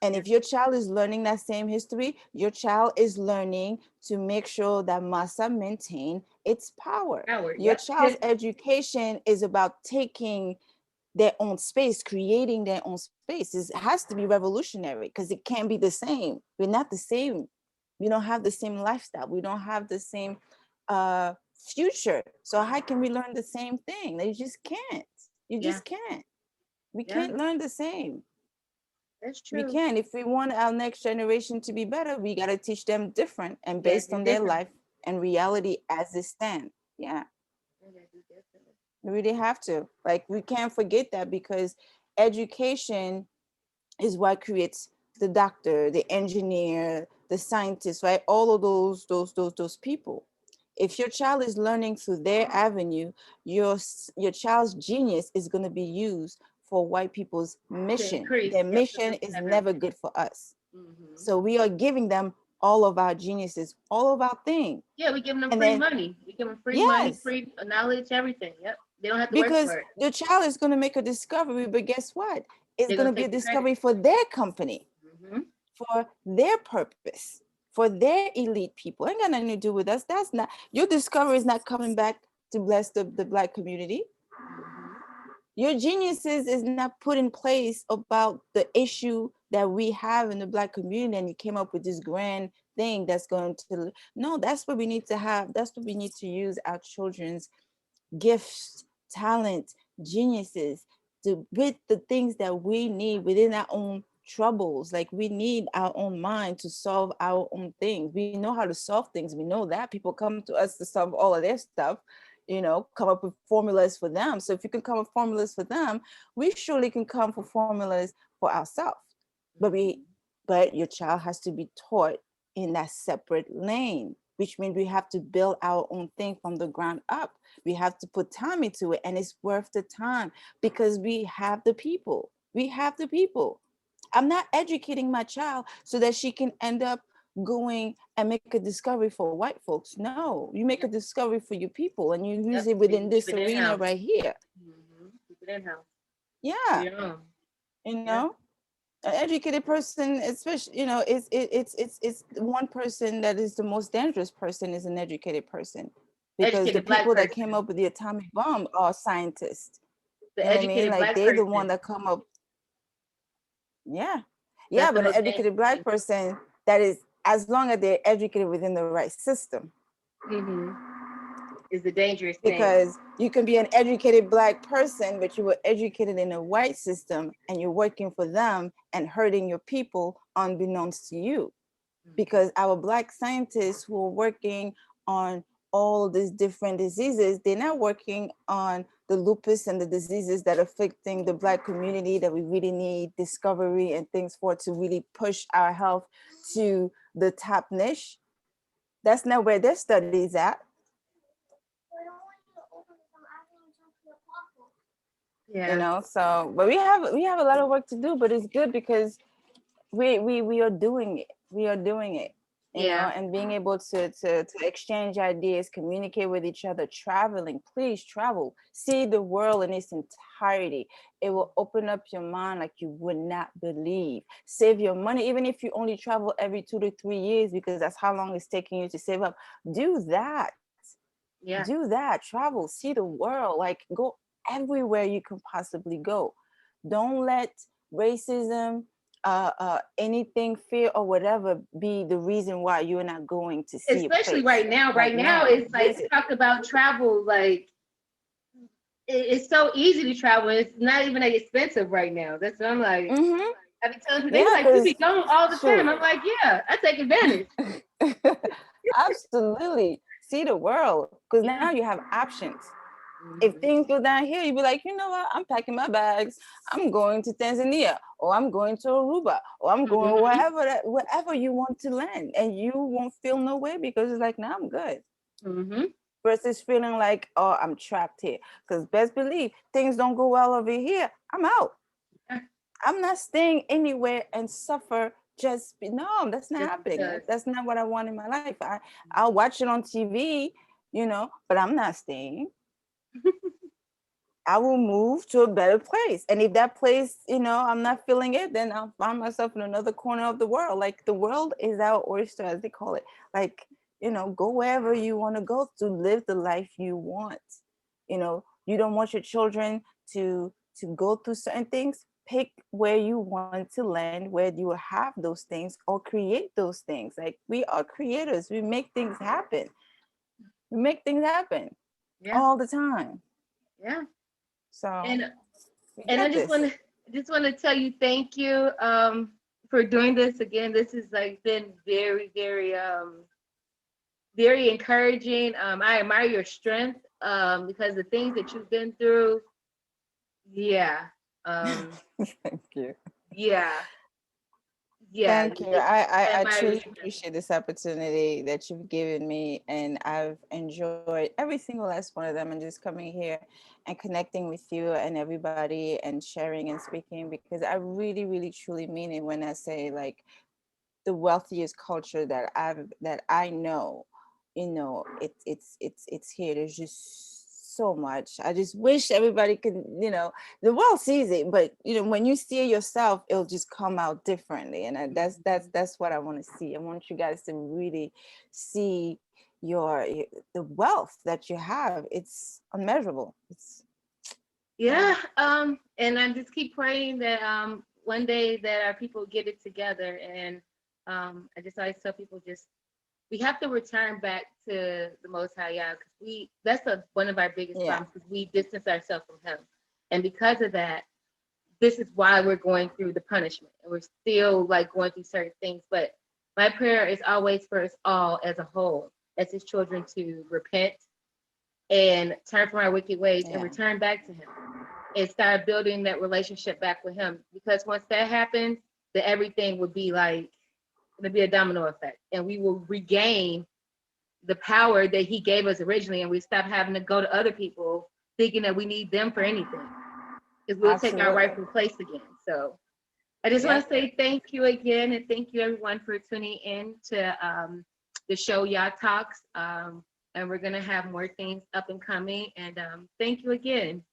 And Yeah. if your child is learning that same history, your child is learning to make sure that massa maintain its power. Howard. Your Yep. child's education is about taking their own space, creating their own space. It has to be revolutionary because it can't be the same. We're not the same. We don't have the same lifestyle. We don't have the same future. So how can we learn the same thing? You just can't. You Yeah. just can't. We Yeah. can't learn the same. That's We true. can. If we want our next generation to be better, we got to teach them different and You gotta based do on their different. life and reality as it stands. Yeah. You gotta do different. We really have to. Like, we can't forget that because education is what creates the doctor, the engineer, the scientist, right? All of those people. If your child is learning through their avenue, your child's genius is going to be used for white people's To mission. increase. Their Yep. So mission they can is have never everything. good for us. Mm-hmm. So we are giving them all of our geniuses, all of our thing. Yeah, we giving them And free then, money. We give them free money, yes, free knowledge, everything. Yep. They don't have to work because for it. the child is going to make a discovery, but guess what? It's They're going gonna to be a take the credit. discovery for their company, Mm-hmm. for their purpose, for their elite people. Ain't got nothing to do with us. That's not your discovery is not coming back to bless the Black community. Mm-hmm. Your geniuses is not put in place about the issue that we have in the Black community, and you came up with this grand thing that's going to no, that's what we need to have. That's what we need to use our children's gifts, talent, geniuses to with the things that we need within our own troubles. Like we need our own mind to solve our own things. We know how to solve things. We know that people come to us to solve all of their stuff, come up with formulas for them. So if you can come up with formulas for them, we surely can come for formulas for ourselves. But we Mm-hmm. but your child has to be taught in that separate lane, which means we have to build our own thing from the ground up. We have to put time into it, and it's worth the time because we have the people. We have the people. I'm not educating my child so that she can end up going and make a discovery for white folks. No, you make a Yep. discovery for your people and you use Yep. it So you within can keep this it in arena house. right here. Mm-hmm. Keep it in house. For Yeah, your own. you Yeah. know, An educated person, especially, it's one person that is the most dangerous person is an educated person, because the Educated black people that came person. up with the atomic bomb are scientists. The You know what I mean? educated Like black they're the one person. that come up. Yeah. Yeah, That's the but an most dangerous educated black thing. person, that is, as long as they're educated within the right system. Mm-hmm. Is the dangerous thing. Because you can be an educated black person, but you were educated in a white system and you're working for them and hurting your people unbeknownst to you. Because our black scientists who are working on all these different diseases, they're not working on the lupus and the diseases that are affecting the black community that we really need discovery and things for, to really push our health to the top niche. That's not where their studies at. Yeah. So but we have a lot of work to do, but it's good because we are doing it. We are doing it, Yeah. and being able to exchange ideas, communicate with each other, traveling. Please travel, see the world in its entirety. It will open up your mind like you would not believe. Save your money, even if you only travel every 2 to 3 years, because that's how long it's taking you to save up. Do that. Yeah. Do that. Travel, see the world, like go everywhere you can possibly go. Don't let racism, anything, fear or whatever be the reason why you're not going to see a Especially place. right now. Like, Right now, no, it's like visit. talk about travel. Like it's so easy to travel. It's not even that expensive right now. That's what I'm like. Mm-hmm. I be telling people, they be Yeah, like, you be because going all the time. shoot. I'm like, yeah, I take advantage. Absolutely. See the world, because now Yeah. you have options. If Mm-hmm. things go down here, you'd be like, you know what? I'm packing my bags. I'm going to Tanzania, or I'm going to Aruba, or I'm going Mm-hmm. wherever you want to land, and you won't feel no way because it's like, now I'm good. Mm-hmm. Versus feeling like, oh, I'm trapped here. Because best believe things don't go well over here, I'm out. Yeah. I'm not staying anywhere and suffer. No, that's not Just happening. because. That's not what I want in my life. I'll watch it on TV, but I'm not staying. I will move to a better place. And if that place, I'm not feeling it, then I'll find myself in another corner of the world. Like the world is our oyster, as they call it. Like, go wherever you want to go to live the life you want. You don't want your children to go through certain things. Pick where you want to land, where you will have those things, or create those things. Like we are creators. We make things happen. We make things happen Yeah. all the time. Yeah. So And we and I got this. just want to tell you thank you for doing this again. This has like been very, very very encouraging. I admire your strength because the things that you've been through, yeah. Um Thank you. yeah. Yeah. Thank you. Just I admire your truly strength. appreciate this opportunity that you've given me, and I've enjoyed every single last one of them, and just coming here and connecting with you and everybody and sharing and speaking, because I really, really, truly mean it when I say, like, the wealthiest culture that I know, it's here. There's just so much. I just wish everybody could, the world sees it, but when you see it yourself, it'll just come out differently. And that's what I want to see. I want you guys to really see the wealth that you have. It's unmeasurable. It's Yeah. And I just keep praying that one day that our people get it together. And I just always tell people just we have to return back to the Most High Yah because one of our biggest yeah, problems because we distance ourselves from Him, and because of that, this is why we're going through the punishment, and we're still like going through certain things. But my prayer is always for us all as a whole, as His children, to repent and turn from our wicked ways and yeah, return back to Him and start building that relationship back with Him. Because once that happens, then everything would be like it'll be a domino effect, and we will regain the power that He gave us originally, and we stop having to go to other people thinking that we need them for anything, because we'll take our absolutely. rightful place again. So I just want Yep. to say thank you again, and thank you everyone for tuning in to the show Y'all Talks. And we're gonna have more things up and coming. And thank you again.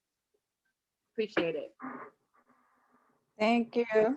Appreciate it. Thank you.